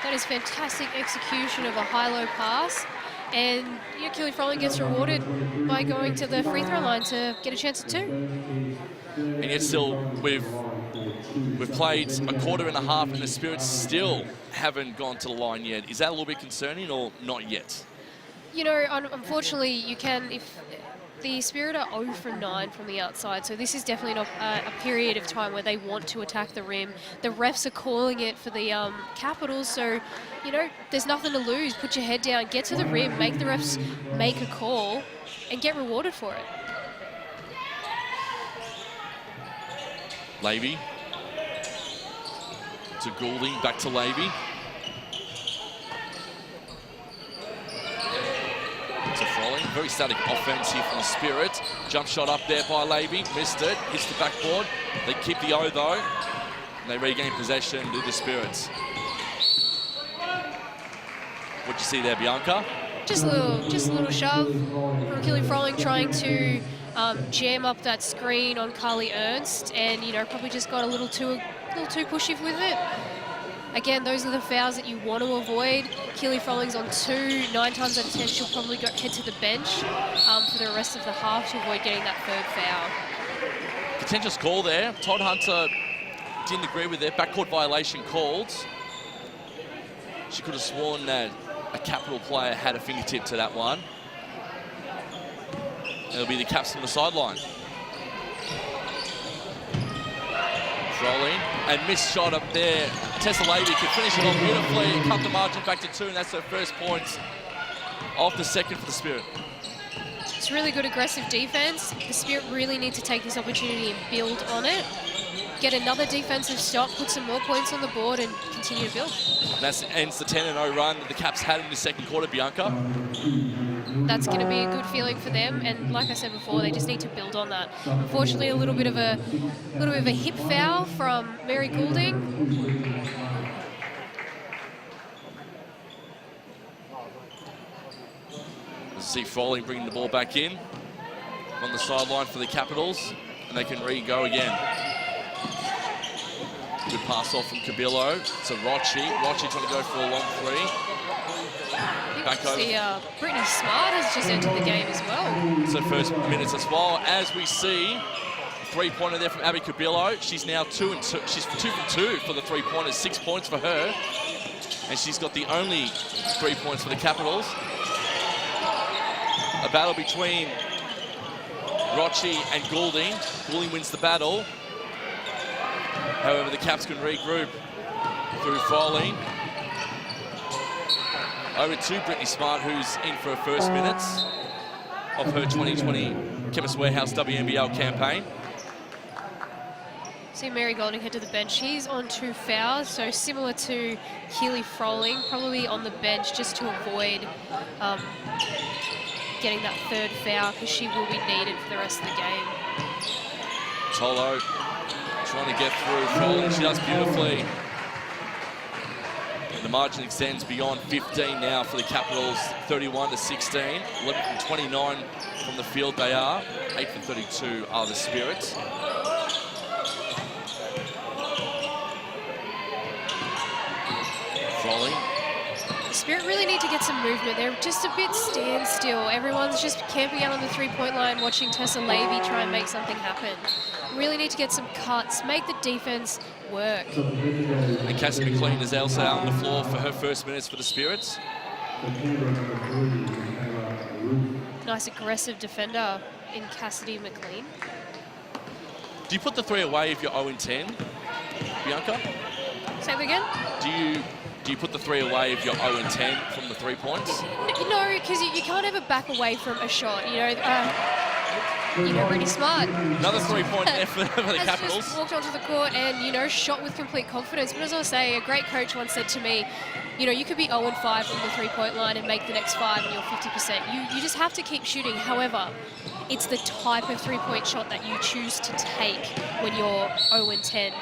S2: That is fantastic execution of a high-low pass. And Kelly Froling gets rewarded by going to the free throw line to get a chance at 2.
S1: And yet still, we've played a quarter and a half, and the Spirits still haven't gone to the line yet. Is that a little bit concerning or not yet?
S2: Unfortunately, you can, if the Spirit are 0 from 9 from the outside, so this is definitely not a period of time where they want to attack the rim. The refs are calling it for the Capitals, so, there's nothing to lose. Put your head down, get to the rim, make the refs make a call, and get rewarded for it.
S1: Levy to Goulding, back to Levy. To Froling, very static offense here from the Spirit. Jump shot up there by Levy, missed it, hits the backboard. They keep the O though, and they regain possession to the Spirits. What'd you see there, Bianca?
S2: Just a little shove from Kelly Froling trying to jam up that screen on Carly Ernst, and probably just got a little too pushy with it. Again, those are the fouls that you want to avoid. Kelly Froling's on 2. 9 times out of 10, she'll probably head to the bench for the rest of the half to avoid getting that 3rd foul.
S1: Contentious call there. Todd Hunter didn't agree with it. Backcourt violation called. She could have sworn that a Capital player had a fingertip to that one. It'll be the Caps on the sideline. Rolling and missed shot up there. Tessa Levy could finish it off beautifully, cut the margin back to 2, and that's her first points of the second for the Spirit.
S2: It's really good aggressive defense. The Spirit really need to take this opportunity and build on it. Get another defensive stop, put some more points on the board and continue to build.
S1: And that ends the 10-0 run that the Caps had in the second quarter, Bianca.
S2: That's going to be a good feeling for them, and like I said before, they just need to build on that. Unfortunately, a little bit of a hip foul from Mary Goulding.
S1: See Froling bringing the ball back in on the sideline for the Capitals, and they can re-go again. Good pass off from Cabillo to Rochi. Rochi trying to go for a long three. Back over.
S2: See, Brittany Smart has just entered the game as well.
S1: So first minutes as well. As we see, three-pointer there from Abby Cabillo. She's now 2 and 2. She's 2 from 2 for the three-pointers. 6 points for her, and she's got the only 3 points for the Capitals. A battle between Rochi and Goulding. Goulding wins the battle. However, the Caps can regroup through Froling. Over to Brittany Smart, who's in for her first minutes of her 2020 Chemist Warehouse WNBL campaign.
S2: See Mary Goulding head to the bench. She's on 2 fouls, so similar to Keely Froling, probably on the bench just to avoid getting that 3rd foul, because she will be needed for the rest of the game.
S1: Tolo trying to get through Froling. She does beautifully. And the margin extends beyond 15 now for the Capitals, 31-16. 11 from 29 from the field they are. 8 from 32 are the Spirits. Froling.
S2: The Spirit really need to get some movement. They're just a bit standstill. Everyone's just camping out on the 3-point line, watching Tessa Levy try and make something happen. Really need to get some cuts, make the defense work.
S1: And Cassie McLean is also out on the floor for her first minutes for the Spirits.
S2: Nice aggressive defender in Cassidy McLean.
S1: Do you put the 3 away if you're 0-10, Bianca?
S2: Say that again?
S1: Do you put the 3 away if you're 0-10 from the 3 points?
S2: No, because you can't ever back away from a shot. Really smart.
S1: Another 3-point there for the Capitals.
S2: Just walked onto the court and, shot with complete confidence. But as I was saying, a great coach once said to me, you could be 0-5 from the 3-point line and make the next 5 and you're 50%. You just have to keep shooting. However, it's the type of 3-point shot that you choose to take when you're 0-10.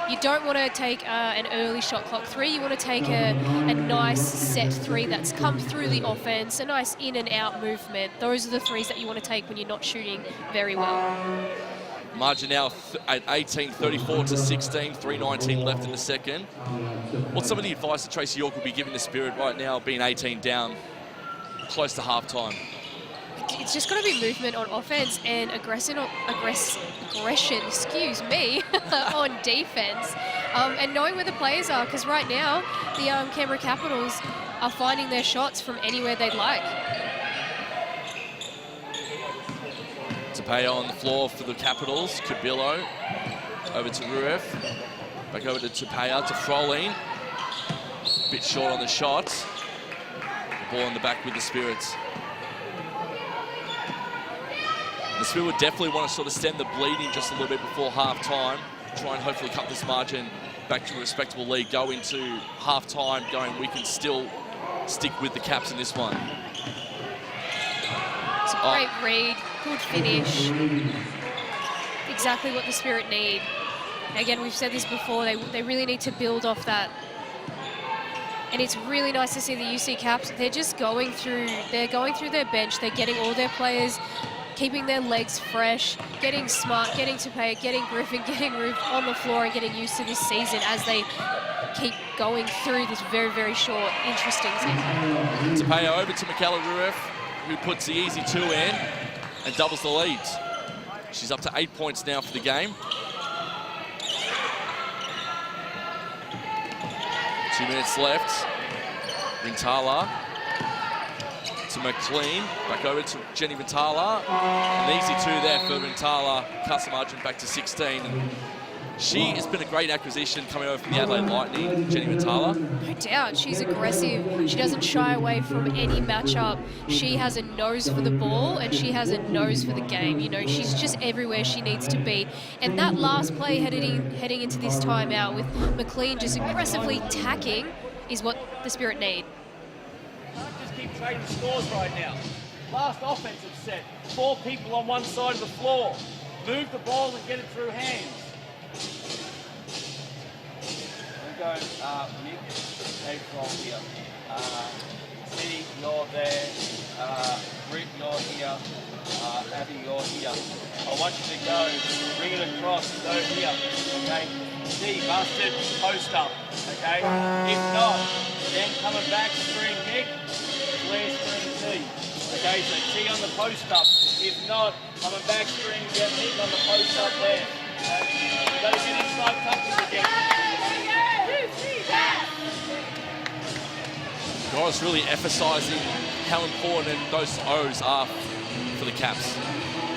S2: You don't want to take an early shot clock 3. You want to take a nice set 3 that's come through the offense, a nice in and out movement. Those are the 3s that you want to take when you're not shooting very well.
S1: Margin now at 18, 34-16, 3:19 left in the second. What's some of the advice that Tracy York will be giving the Spirit right now, being 18 down, close to halftime?
S2: It's just got to be movement on offense and aggression, excuse me, on defense. And knowing where the players are, because right now, the Canberra Capitals are finding their shots from anywhere they'd like.
S1: Tapeo on the floor for the Capitals. Cabillo over to Rueff. Back over to Tapeo, to Froling. Bit short on the shot. The ball in the back with the Spirits. The Spirit would definitely want to sort of stem the bleeding just a little bit before half-time. Try and hopefully cut this margin back to a respectable lead. Go into half-time going, we can still stick with the Caps in this one.
S2: It's a great read, good finish. Exactly what the Spirit need. Again, we've said this before, they really need to build off that. And it's really nice to see the UC Caps. They're just going through their bench. They're getting all their players, keeping their legs fresh, getting Smart, getting Tapeo, getting Griffin, getting Roof on the floor and getting used to this season as they keep going through this very, very short, interesting season.
S1: Tapeo over to Michaela Rueff, who puts the easy 2 in and doubles the lead. She's up to 8 points now for the game. 2 minutes left. Vintala to McLean, back over to Jenny Vintala. An easy 2 there for Vintala. Cuts the margin back to 16. And She has been a great acquisition coming over from the Adelaide Lightning, Jenny Matala.
S2: No doubt, she's aggressive. She doesn't shy away from any matchup. She has a nose for the ball and she has a nose for the game. You know, she's just everywhere she needs to be. And that last play heading into this timeout with McLean just aggressively tacking is what the Spirit need.
S7: Just keep trading scores right now. Last offensive set, 4 people on one side of the floor. Move the ball and get it through hands. We'll go Nick, take from here. Steve, you're there. Britt, you're here. Abby, you're here. I want you to go, bring it across, go here. Okay? D, busted, post up. Okay? If not, then coming back, screen Nick, Blair, screen T. Okay, so T on the post up. If not, coming back, screen, get Nick on the post up there. Okay? You've got to get inside touches again.
S1: Guys really emphasising how important those O's are for the Caps.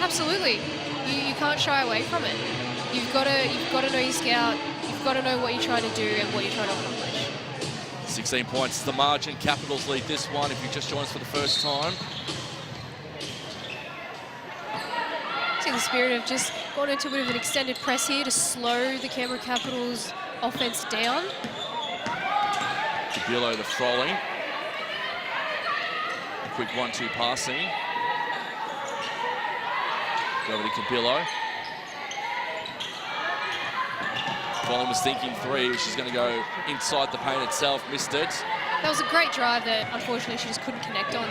S2: Absolutely. You can't shy away from it. You've got to know your scout. You've got to know what you're trying to do and what you're trying to accomplish.
S1: 16 points is the margin. Capitals lead this one if you just joined us for the first time.
S2: See, the Spirit have just gone into a bit of an extended press here to slow the Canberra Capitals offense down.
S1: Below the Frolling. Quick 1-2 passing. Go over to Cabillo. Frolling was thinking 3. She's going to go inside the paint itself. Missed it.
S2: That was a great drive that unfortunately she just couldn't connect on.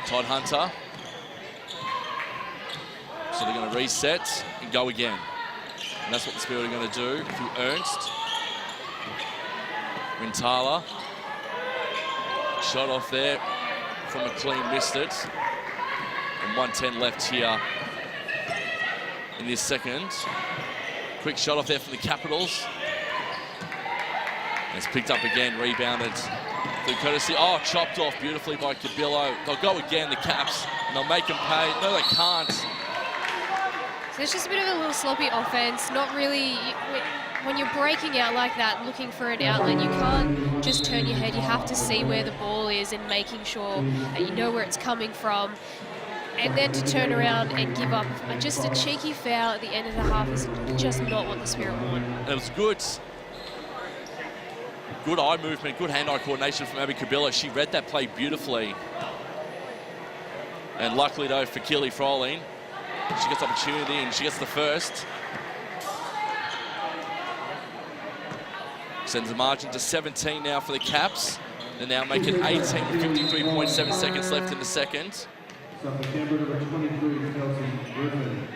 S1: Todd Hunter. So they're going to reset and go again. And that's what the Spirit are going to do through Ernst. Wintala. Shot off there from McLean, missed it. And 1:10 left here in this second. Quick shot off there from the Capitals. And it's picked up again, rebounded through courtesy. Oh, chopped off beautifully by Cabillo. They'll go again, the Caps, and they'll make them pay. No, they can't.
S2: So it's just a bit of a little sloppy offense. Not really. When you're breaking out like that, looking for an outlet, you can't just turn your head. You have to see where the ball is and making sure that you know where it's coming from. And then to turn around and give up just a cheeky foul at the end of the half is just not what the Spirit want.
S1: It was good. Good eye movement, good hand-eye coordination from Abby Cabillo. She read that play beautifully. And luckily, though, for Keely Froling, she gets opportunity and she gets the first. Sends the margin to 17 now for the Caps. They now make it 18 with 53.7 seconds left in the second.
S5: So for Canberra, number 23, Kelsey Griffin.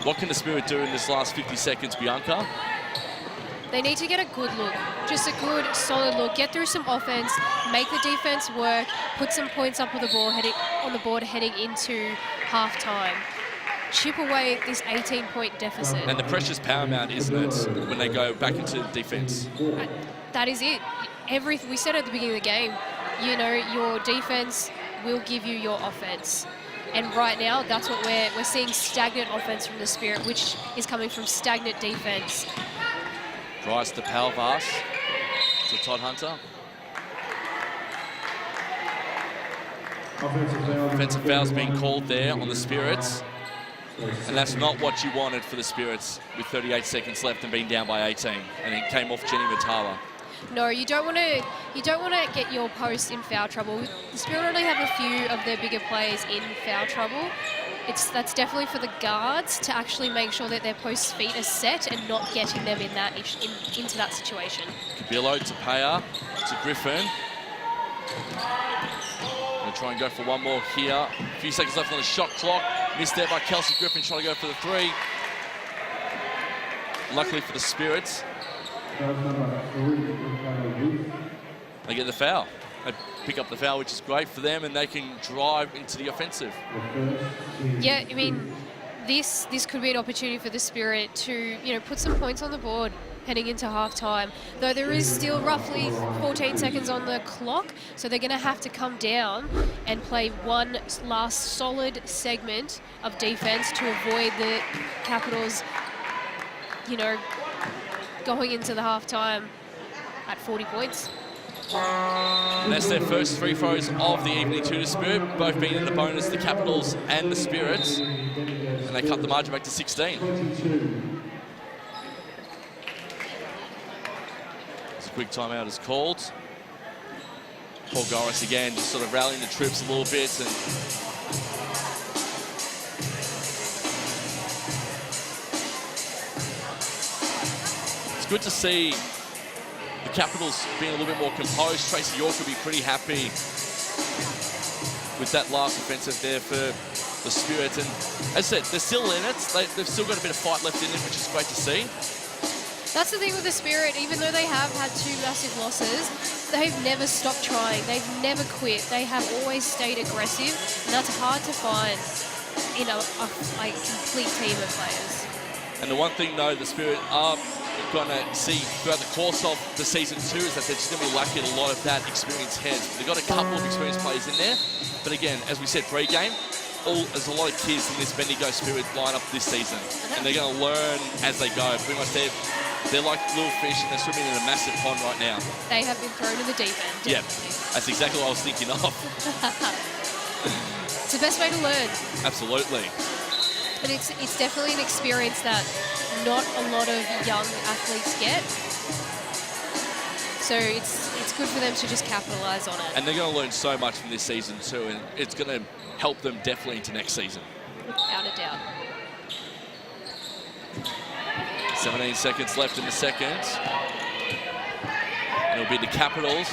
S1: What can the Spirit do in this last 50 seconds, Bianca?
S2: They need to get a good look, just a good, solid look. Get through some offense, make the defense work, put some points up on the board heading into halftime. Chip away at this 18-point deficit.
S1: And the pressure's paramount, isn't it, when they go back into defense?
S2: That is it. We said at the beginning of the game, you know, your defense will give you your offense. And right now, that's what we're seeing, stagnant offense from the Spirit, which is coming from stagnant defense.
S1: Price to Palvas, to Todd Hunter. Offensive foul's being called there on the Spirits. And that's not what you wanted for the Spirits with 38 seconds left and being down by 18. And it came off Jenny Matala.
S2: No, you don't want to get your post in foul trouble. The Spirit only have a few of their bigger players in foul trouble. That's definitely for the guards to actually make sure that their post feet are set and not getting them into that situation.
S1: Cabillo to Paya, to Griffin. Going to try and go for one more here. A few seconds left on the shot clock. Missed there by Kelsey Griffin, trying to go for the 3. Luckily for the Spirits, they get the foul. They pick up the foul, which is great for them, and they can drive into the offensive.
S2: Yeah, I mean, this could be an opportunity for the Spirit to, you know, put some points on the board. heading into halftime, though there is still roughly 14 seconds on the clock, so they're going to have to come down and play one last solid segment of defense to avoid the Capitals, you know, going into the halftime at 40 points.
S1: And that's their first free throws of the evening to the Spirit, both being in the bonus, the Capitals and the Spirits. And they cut the margin back to 16. It's a quick timeout is called. Paul Goris again just sort of rallying the troops a little bit. And it's good to see the Capitals being a little bit more composed. Tracy York will be pretty happy with that last offensive there for the Spirit. And as I said, they're still in it. They've still got a bit of fight left in them, which is great to see.
S2: That's the thing with the Spirit. Even though they have had 2 massive losses, they've never stopped trying. They've never quit. They have always stayed aggressive, and that's hard to find in a complete team of players.
S1: And the one thing, though, the Spirit are going to see throughout the course of the season 2 is that they're just going to be lacking a lot of that experienced heads. They've got a couple of experienced players in there, but again, as we said pre-game, there's a lot of kids in this Bendigo Spirit lineup this season, and they're going to learn as they go. Pretty much they're like little fish and they're swimming in a massive pond right now.
S2: They have been thrown in the deep end.
S1: Yeah, that's exactly what I was thinking of.
S2: It's the best way to learn.
S1: Absolutely.
S2: But it's definitely an experience that not a lot of young athletes get. So it's good for them to just capitalise on it.
S1: And they're going to learn so much from this season too, and it's going to help them definitely into next season.
S2: Without a doubt.
S1: 17 seconds left in the second. And it'll be the Capitals.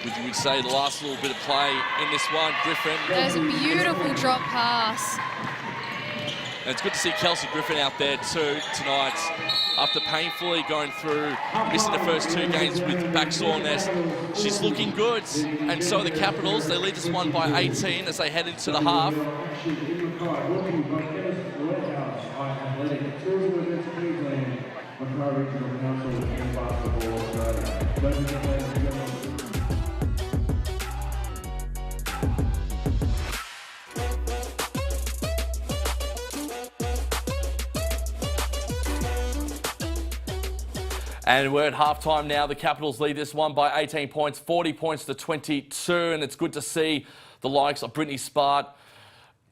S1: Would you say the last little bit of play in this one, Griffin?
S2: There's a beautiful drop pass.
S1: And it's good to see Kelsey Griffin out there too tonight. After painfully going through, missing the first 2 games with back soreness, she's looking good. And so are the Capitals. They lead this one by 18 as they head into the half. And we're at halftime now. The Capitals lead this one by 18 points, 40 points to 22. And it's good to see the likes of Brittany Spart,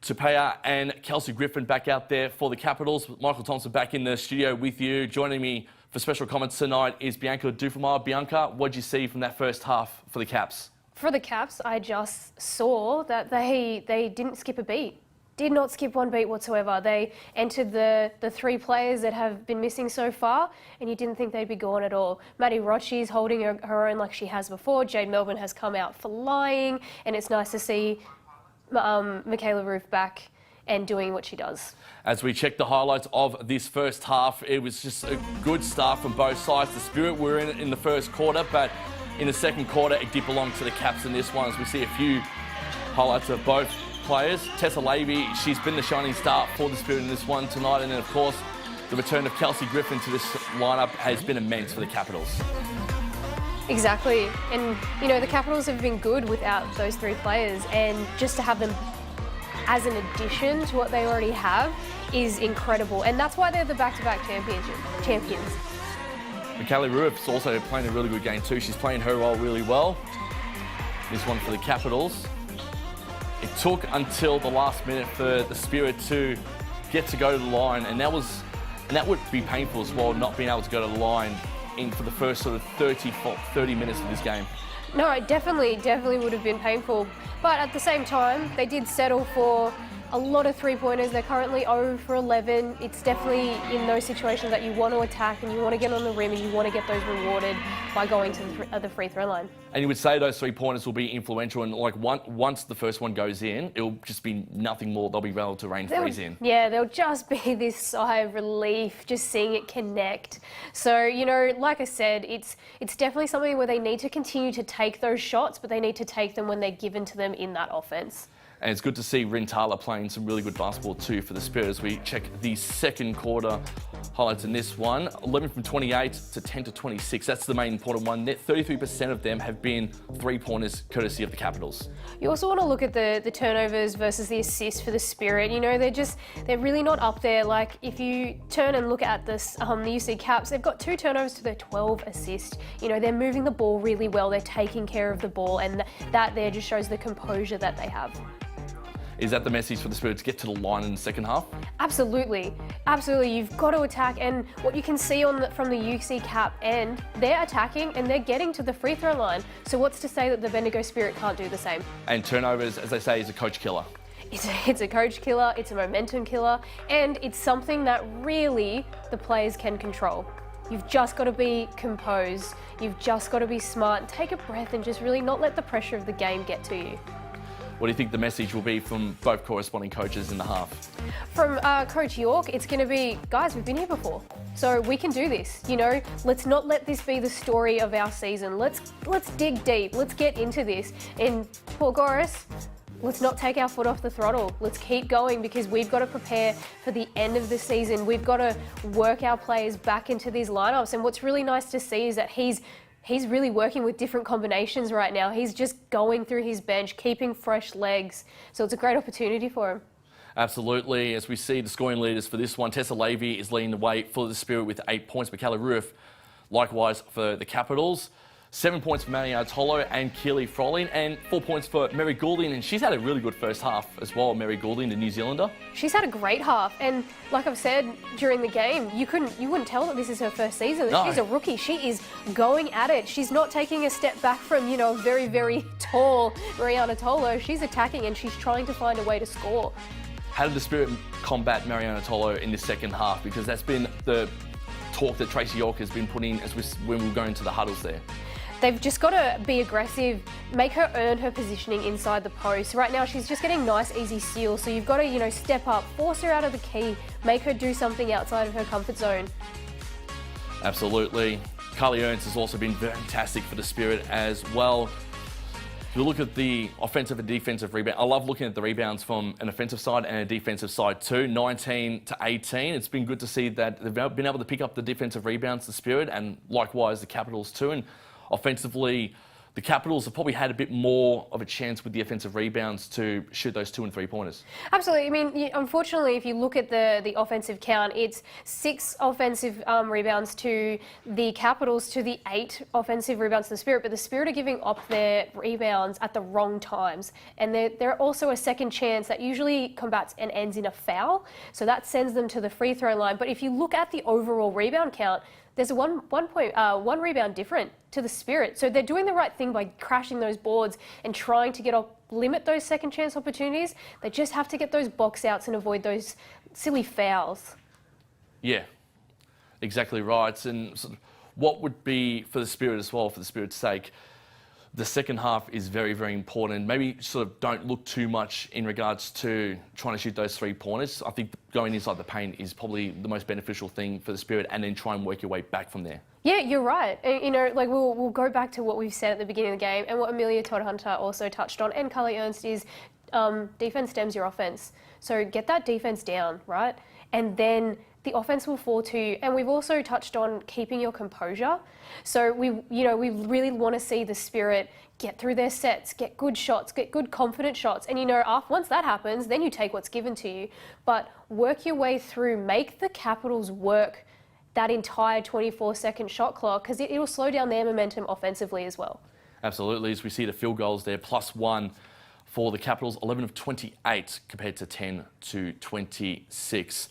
S1: Tupea and Kelsey Griffin back out there for the Capitals. Michael Thompson back in the studio with you. Joining me for special comments tonight is Bianca Duffelmeyer. Bianca, what did you see from that first half for the Caps?
S8: For the Caps, I just saw that they didn't skip a beat. Did not skip one beat whatsoever. They entered the 3 players that have been missing so far, and you didn't think they'd be gone at all. Maddie Rochi's holding her own like she has before. Jade Melbourne has come out flying, and it's nice to see Michaela Roof back and doing what she does.
S1: As we check the highlights of this first half, it was just a good start from both sides. The Spirit were in the first quarter, but in the second quarter, it did belong to the Caps in this one, as we see a few highlights of both players. Tessa Levy, she's been the shining star for the Spirit in this one tonight, and then of course the return of Kelsey Griffin to this lineup has been immense for the Capitals.
S8: Exactly, and you know the Capitals have been good without those 3 players, and just to have them as an addition to what they already have is incredible, and that's why they're the back-to-back champions.
S1: Michaela Ruiff's also playing a really good game too. She's playing her role really well. This one for the Capitals. It took until the last minute for the Spirit to get to go to the line, and that would be painful as well, not being able to go to the line for the first sort of 30 minutes of this game.
S8: No, it definitely would have been painful. But at the same time, they did settle for a lot of 3-pointers. They're currently 0 for 11. It's definitely in those situations that you want to attack and you want to get on the rim and you want to get those rewarded by going to the free throw line. And
S1: you would say those 3-pointers will be influential, and like once the first one goes in, it'll just be nothing more. They'll be able to rain threes in.
S8: Yeah, there'll just be this sigh of relief just seeing it connect. So, you know, like I said, it's definitely something where they need to continue to take those shots, but they need to take them when they're given to them in that offense.
S1: And it's good to see Rintala playing some really good basketball too for the Spirit as we check the second quarter highlights in this one. 11 from 28 to 10 to 26. That's the main important one. 33% of them have been three-pointers courtesy of the Capitals.
S8: You also want to look at the turnovers versus the assists for the Spirit. You know, they're really not up there. Like, if you turn and look at this, the UC Caps, they've got 2 turnovers to their 12 assists. You know, they're moving the ball really well. They're taking care of the ball, and that there just shows the composure that they have.
S1: Is that the message for the Spirit to get to the line in the second half?
S8: Absolutely. Absolutely. You've got to attack. And what you can see from the UC Cap end, they're attacking and they're getting to the free throw line. So what's to say that the Bendigo Spirit can't do the same?
S1: And turnovers, as they say, is a coach killer.
S8: It's a coach killer, it's a momentum killer, and it's something that really the players can control. You've just got to be composed. You've just got to be smart. Take a breath and just really not let the pressure of the game get to you.
S1: What do you think the message will be from both corresponding coaches in the half?
S8: From Coach York, it's going to be, guys, we've been here before, so we can do this. You know, let's not let this be the story of our season. Let's dig deep. Let's get into this. And Paul Goris, let's not take our foot off the throttle. Let's keep going because we've got to prepare for the end of the season. We've got to work our players back into these lineups. And what's really nice to see is that he's really working with different combinations right now. He's just going through his bench, keeping fresh legs. So it's a great opportunity for him.
S1: Absolutely. As we see the scoring leaders for this one, Tessa Levy is leading the way for the Spirit with 8 points. Michaela Roof, likewise for the Capitals. 7 points for Mariana Tolo and Keely Froling, and 4 points for Mary Goulding, and she's had a really good first half as well, Mary Goulding, the New Zealander. She's
S8: had a great half, and like I've said during the game, you wouldn't tell that this is her first season.
S1: No.
S8: She's a rookie. She is going at it. She's not taking a step back from, you know, very, very tall Mariana Tolo. She's attacking and she's trying to find a way to score.
S1: How did the Spirit combat Mariana Tolo in the second half? Because that's been the talk that Tracy York has been putting when we were going to the huddles there.
S8: They've just got to be aggressive, make her earn her positioning inside the post. Right now, she's just getting nice, easy steals. So you've got to, you know, step up, force her out of the key, make her do something outside of her comfort zone.
S1: Absolutely. Carly Ernst has also been fantastic for the Spirit as well. If you look at the offensive and defensive rebound, I love looking at the rebounds from an offensive side and a defensive side too. 19 to 18. It's been good to see that they've been able to pick up the defensive rebounds, the Spirit, and likewise the Capitals too. And offensively, the Capitals have probably had a bit more of a chance with the offensive rebounds to shoot those 2 and 3 pointers.
S8: Absolutely. I mean, unfortunately, if you look at the offensive count, it's 6 offensive rebounds to the Capitals to the 8 offensive rebounds to the Spirit. But the Spirit are giving up their rebounds at the wrong times. And they're also a second chance that usually combats and ends in a foul. So that sends them to the free throw line. But if you look at the overall rebound count, there's a one rebound different to the Spirit. So they're doing the right thing by crashing those boards and trying to limit those second chance opportunities. They just have to get those box outs and avoid those silly fouls.
S1: Yeah, exactly right. And sort of what would be for the Spirit as well, for the Spirit's sake, the second half is very, very important. Maybe sort of don't look too much in regards to trying to shoot those 3 pointers. I think going inside the paint is probably the most beneficial thing for the Spirit, and then try and work your way back from there.
S8: Yeah, you're right. You know, like we'll go back to what we've said at the beginning of the game, and what Amelia Todd-Hunter also touched on, and Carly Ernst, is defense stems your offense. So get that defense down, right? And then the offense will fall to you. And we've also touched on keeping your composure. So we really want to see the Spirit get through their sets, get good shots, get good confident shots. And, you know, once that happens, then you take what's given to you. But work your way through, make the Capitals work that entire 24-second shot clock, because it will slow down their momentum offensively as well.
S1: Absolutely. As we see the field goals there, +1 for the Capitals, 11 of 28 compared to 10 to 26.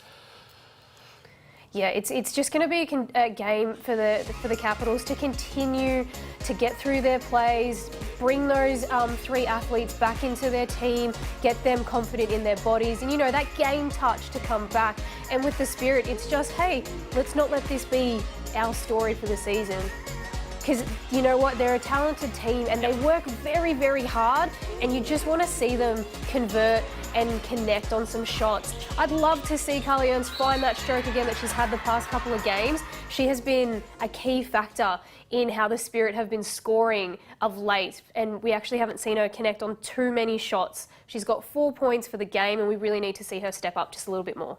S8: Yeah, it's just going to be a game for the Capitals to continue to get through their plays, bring those 3 athletes back into their team, get them confident in their bodies, and, you know, that game touch to come back. And with the Spirit, it's just, hey, let's not let this be our story for the season. because you know what, they're a talented team and they work very, very hard, and you just want to see them convert and connect on some shots. I'd love to see Carly Ernst find that stroke again that she's had the past couple of games. She has been a key factor in how the Spirit have been scoring of late, and we actually haven't seen her connect on too many shots. She's got 4 points for the game, and we really need to see her step up just a little bit more.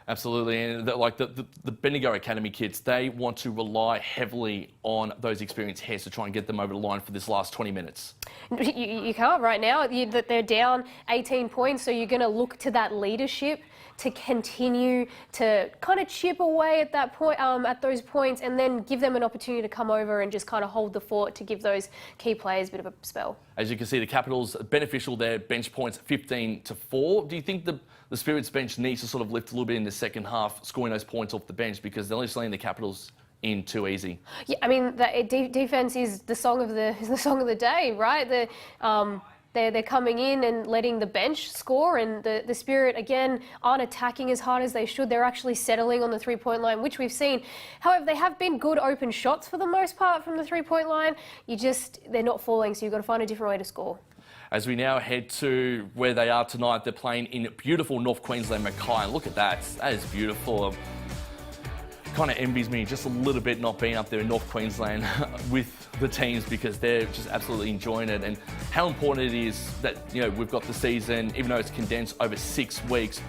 S1: Absolutely, and the Bendigo Academy kids, they want to rely heavily on those experienced heads to try and get them over the line for this last 20 minutes.
S8: You can't right now. They're down 18 points, so you're going to look to that leadership to continue to kind of chip away at that point, at those points, and then give them an opportunity to come over and just kind of hold the fort to give those key players a bit of a spell.
S1: As you can see, the Capitals beneficial there, bench points 15-4. Do you think the Spirit's bench needs to sort of lift a little bit in the second half, scoring those points off the bench, because they're only letting the Capitals in too easy?
S8: Yeah, I mean, defense is the song of the day, right? They're coming in and letting the bench score, and the Spirit, again, aren't attacking as hard as they should. They're actually settling on the three-point line, which we've seen. However, they have been good open shots for the most part from the three-point line. They're not falling, so you've got to find a different way to score.
S1: As we now head to where they are tonight, they're playing in beautiful North Queensland Mackay. Look at that. That is beautiful. Kind of envies me just a little bit not being up there in North Queensland with the teams, because they're just absolutely enjoying it, and how important it is that, you know, we've got the season, even though it's condensed over 6 weeks.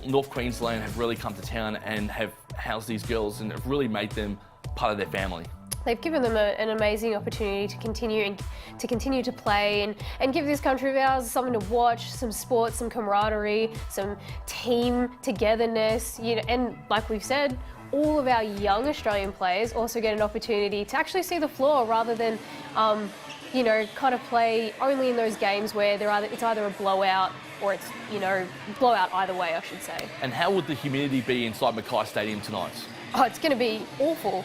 S1: North Queensland have really come to town and have housed these girls and have really made them part of their family.
S8: They've given them an amazing opportunity to continue to play and give this country of ours something to watch, some sports, some camaraderie, some team togetherness. You know, and like we've said, all of our young Australian players also get an opportunity to actually see the floor rather than, you know, kind of play only in those games where it's either a blowout or it's, you know, blowout either way, I should say.
S1: And how would the humidity be inside Mackay Stadium tonight?
S8: Oh, it's going to be awful.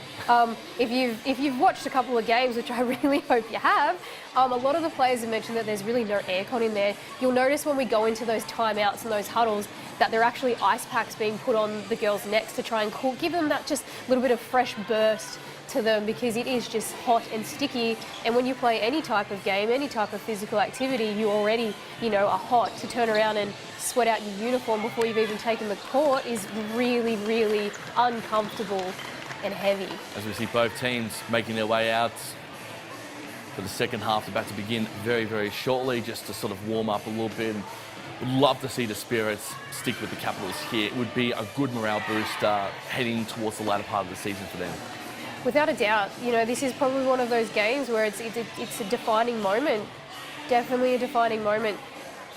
S8: If you've watched a couple of games, which I really hope you have, a lot of the players have mentioned that there's really no aircon in there. You'll notice when we go into those timeouts and those huddles that there are actually ice packs being put on the girls' necks to try and give them that just little bit of fresh burst to them, because it is just hot and sticky, and when you play any type of game, any type of physical activity, you already, you know, are hot. To turn around and sweat out your uniform before you've even taken the court is really, really uncomfortable and heavy.
S1: As we see both teams making their way out for the second half, about to begin very, very shortly, just to sort of warm up a little bit. Would love to see the Spirits stick with the Capitals here. It would be a good morale booster heading towards the latter part of the season for them.
S8: Without a doubt, you know, this is probably one of those games where it's a defining moment, definitely a defining moment.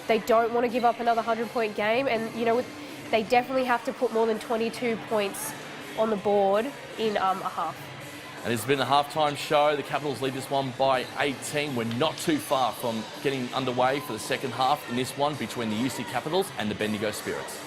S8: They don't want to give up another 100-point game, and, you know, they definitely have to put more than 22 points on the board in a half.
S1: And it's been a halftime show. The Capitals lead this one by 18. We're not too far from getting underway for the second half in this one between the UC Capitals and the Bendigo Spirits.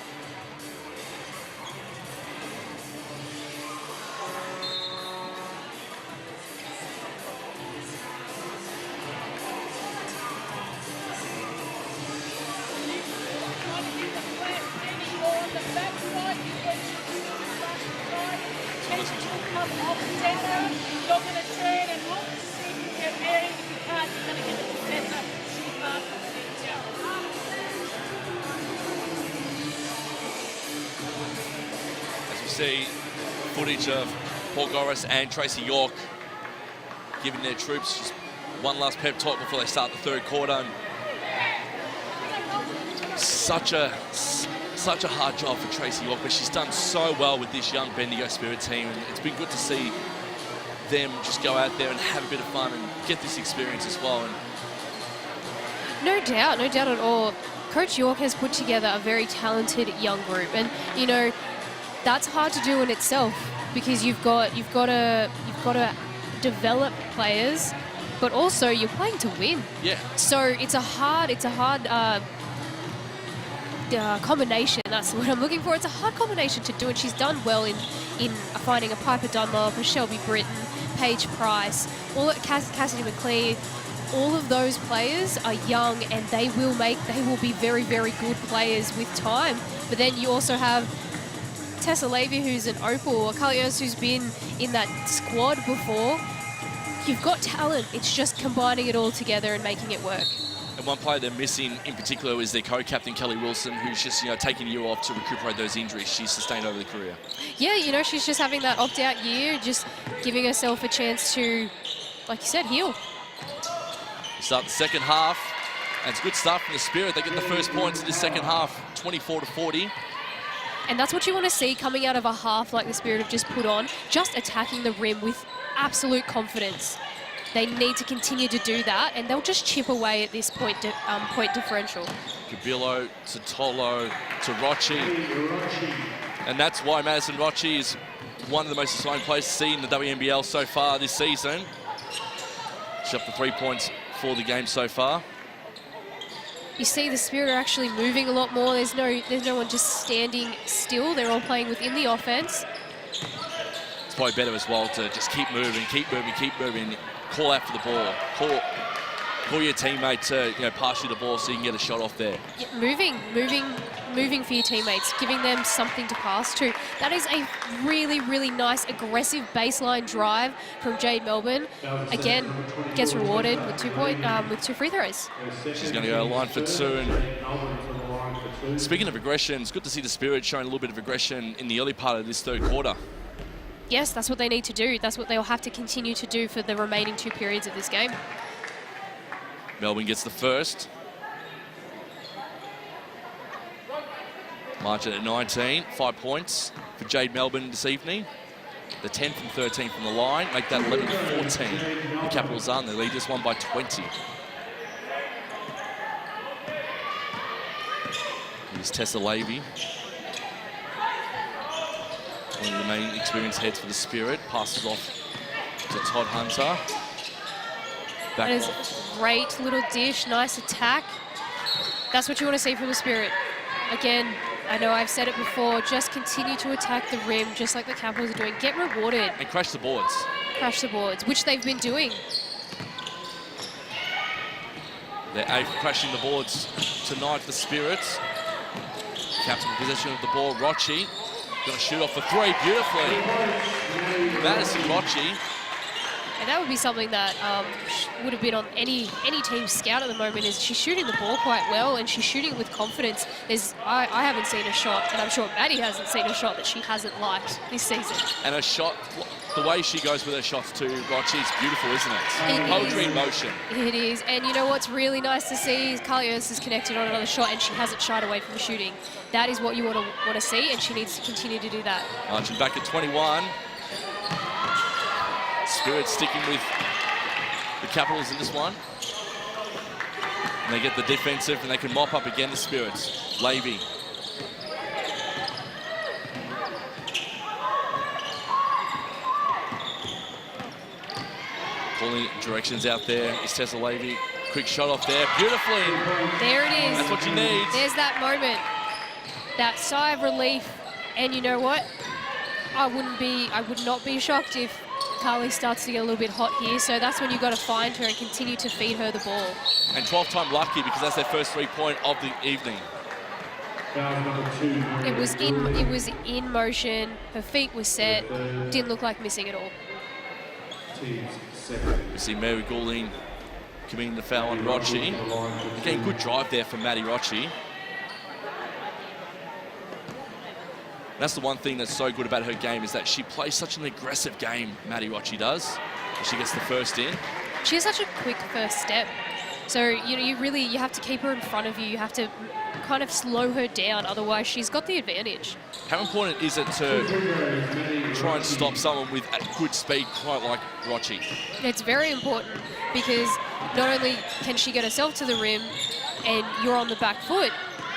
S9: See footage of Paul Goris and Tracy York giving their troops just one last pep talk before they start the third quarter. Such a hard job for Tracy York, but she's done so well with this young Bendigo Spirit team, and it's been good to see them just go out there and have a bit of fun and get this experience as well. And
S2: no doubt at all. Coach York has put together a very talented young group, and you know, that's hard to do in itself, because you've got to develop players, but also you're playing to win.
S9: Yeah.
S2: So it's a hard combination. That's what I'm looking for. It's a hard combination to do, and she's done well in finding a Piper Dunlop, a Shelby Britton, Paige Price, Cassidy McLean. All of those players are young, and they will be very, very good players with time. But then you also have Tessa Levy, who's an opal, or Carly Ernst, who's been in that squad before. You've got talent. It's just combining it all together and making it work.
S9: And one player they're missing in particular is their co-captain, Kelly Wilson, who's just, taking a year off to recuperate those injuries she's sustained over the career.
S2: Yeah, she's just having that opt-out year, just giving herself a chance to, like you said, heal.
S9: Start the second half, and it's a good start from the Spirit. They get the first points in the second half, 24-40.
S2: And that's what you want to see coming out of a half like the Spirit have just put on, just attacking the rim with absolute confidence. They need to continue to do that, and they'll just chip away at this point differential.
S9: Gabillo to Tolo to Rochi. And that's why Madison Rochi is one of the most exciting players to see in the WNBL so far this season. She's up to 3 points for the game so far.
S2: You see the Spirit are actually moving a lot more. There's no one just standing still. They're all playing within the offense.
S9: It's probably better as well to just keep moving. Call out for the ball. Call your teammate to pass you the ball so you can get a shot off there.
S2: Yeah, moving for your teammates, giving them something to pass to. That is a really, really nice, aggressive baseline drive from Jade Melbourne. Again, gets rewarded with 2 free throws.
S9: She's going to go line for 2. And speaking of aggression, it's good to see the Spirit showing a little bit of aggression in the early part of this third quarter.
S2: Yes, that's what they need to do. That's what they'll have to continue to do for the remaining 2 periods of this game.
S9: Melbourne gets the first. Margin at 19, 5 points for Jade Melbourne this evening. The 10 from 13 from the line, make that 11-14. The Capitals are, and they lead this one by 20. Here's Tessa Lavey. One of the main experienced heads for the Spirit. Passes off to Todd Hunter.
S2: That is a great little dish, nice attack. That's what you want to see from the Spirit. Again, I know I've said it before, just continue to attack the rim, just like the Capitals are doing. Get rewarded.
S9: And crash the boards.
S2: Crash the boards, which they've been doing.
S9: They're crashing the boards tonight, the Spirits. Captain in possession of the ball, Rochi. Going to shoot off the 3 beautifully. Madison Rochi.
S2: And that would be something that would have been on any team scout at the moment, is she's shooting the ball quite well and she's shooting with confidence. I haven't seen a shot, and I'm sure Maddie hasn't seen a shot that she hasn't liked this season.
S9: And a shot, the way she goes with her shots too, Rochi, is beautiful, isn't it? Poetry in motion.
S2: It is. And you know what's really nice to see is Carly Ernst is connected on another shot and she hasn't shied away from shooting. That is what you want to see, and she needs to continue to do that.
S9: Marching back at 21. Spirit sticking with the Capitals in this one. And they get the defensive and they can mop up again the Spirits. Lavey. Pulling directions out there is Tessa Lavey. Quick shot off there, beautifully.
S2: There it is.
S9: That's what you need.
S2: There's that moment, that sigh of relief. And you know what? I would not be shocked if Carly starts to get a little bit hot here, so that's when you've got to find her and continue to feed her the ball.
S9: And 12-time lucky, because that's their first 3-point of the evening.
S2: It was in motion, her feet were set, didn't look like missing at all.
S9: We see Mary Goulding committing the foul on Rochi. Again, good drive there from Maddie Rochi. That's the one thing that's so good about her game, is that she plays such an aggressive game, Maddie Rochi does. She gets the first in.
S2: She has such a quick first step. So, you have to keep her in front of you. You have to kind of slow her down, otherwise she's got the advantage.
S9: How important is it to try and stop someone with a good speed, quite like Rochi?
S2: It's very important, because not only can she get herself to the rim and you're on the back foot,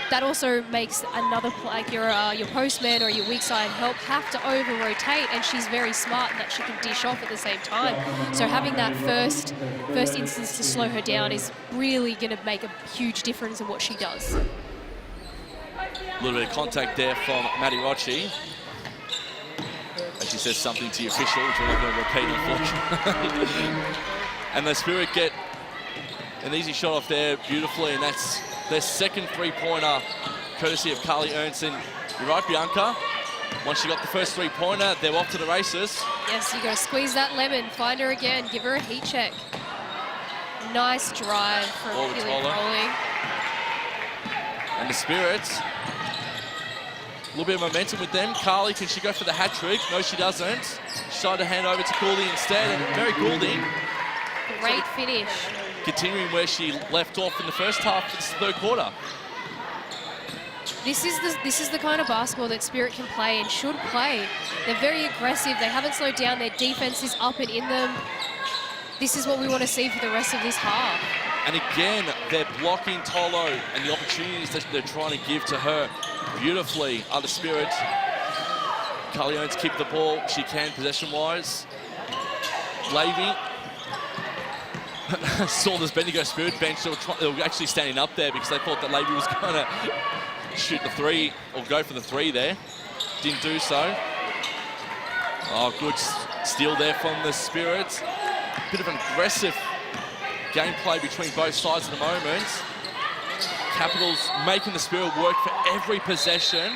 S2: that also makes another, like your postman or your weak side help, have to over-rotate, and she's very smart in that she can dish off at the same time. So having that first instance to slow her down is really going to make a huge difference in what she does.
S9: A little bit of contact there from Maddie Rochi. As she says something to the official, which we're not going to repeat, unfortunately. And the Spirit get an easy shot off there beautifully, and that's their second 3-pointer, courtesy of Carly Ernst. You're right, Bianca. Once she got the first three-pointer, they're off to the races.
S2: Yes, you got to squeeze that lemon, find her again, give her a heat check. Nice drive from Keely Crowley.
S9: And the Spirits, a little bit of momentum with them. Carly, can she go for the hat trick? No, she doesn't. She tried to hand over to Goulding instead, and Mary Goulding.
S2: Great finish.
S9: Continuing where she left off in the first half of this third quarter.
S2: This is the kind of basketball that Spirit can play and should play. They're very aggressive. They haven't slowed down. Their defense is up and in them. This is what we want to see for the rest of this half.
S9: And again, they're blocking Tolo and the opportunities that they're trying to give to her beautifully are the Spirit. Carleone's keep the ball. She can possession-wise. Levy saw this Bendigo Spirit bench. They were actually standing up there because they thought that Levy was going to shoot the three or go for the three there. Didn't do so. Oh, good steal there from the Spirits. Bit of an aggressive gameplay between both sides at the moment. Capitals making the Spirit work for every possession.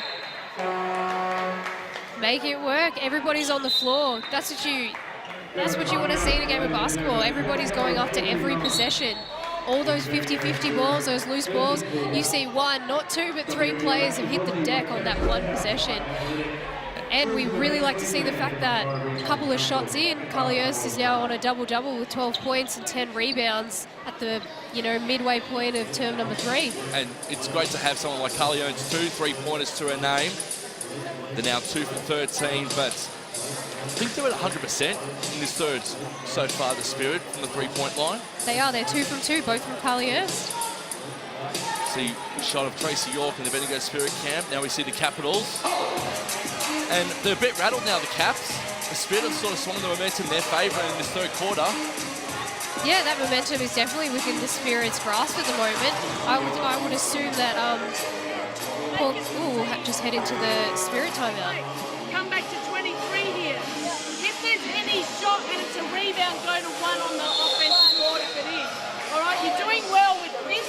S2: Make it work. Everybody's on the floor. That's what you want to see in a game of basketball. Everybody's going after every possession. All those 50-50 balls, those loose balls, you see one, not two, but three players have hit the deck on that one possession. And we really like to see the fact that a couple of shots in, Carly Ernst is now on a double-double with 12 points and 10 rebounds at the, midway point of term number 3.
S9: And it's great to have someone like Carly Ernst, 2 3-pointers to her name. They're now 2 for 13, but I think they're at 100% in this third so far, the Spirit, from the three-point line.
S2: They are. They're 2 from 2, both from Carly Ernst.
S9: See a shot of Tracy York in the Bendigo Spirit camp. Now we see the Capitals. And they're a bit rattled now, the Caps. The Spirit have sort of swung the momentum in their favour in this third quarter.
S2: Yeah, that momentum is definitely within the Spirit's grasp at the moment. I would assume that Paul will just head into the Spirit timeout.
S6: Come back to 23 here. If there's any shot and it's a rebound, go to 1 on the offensive board if it is. All right, you're doing well with this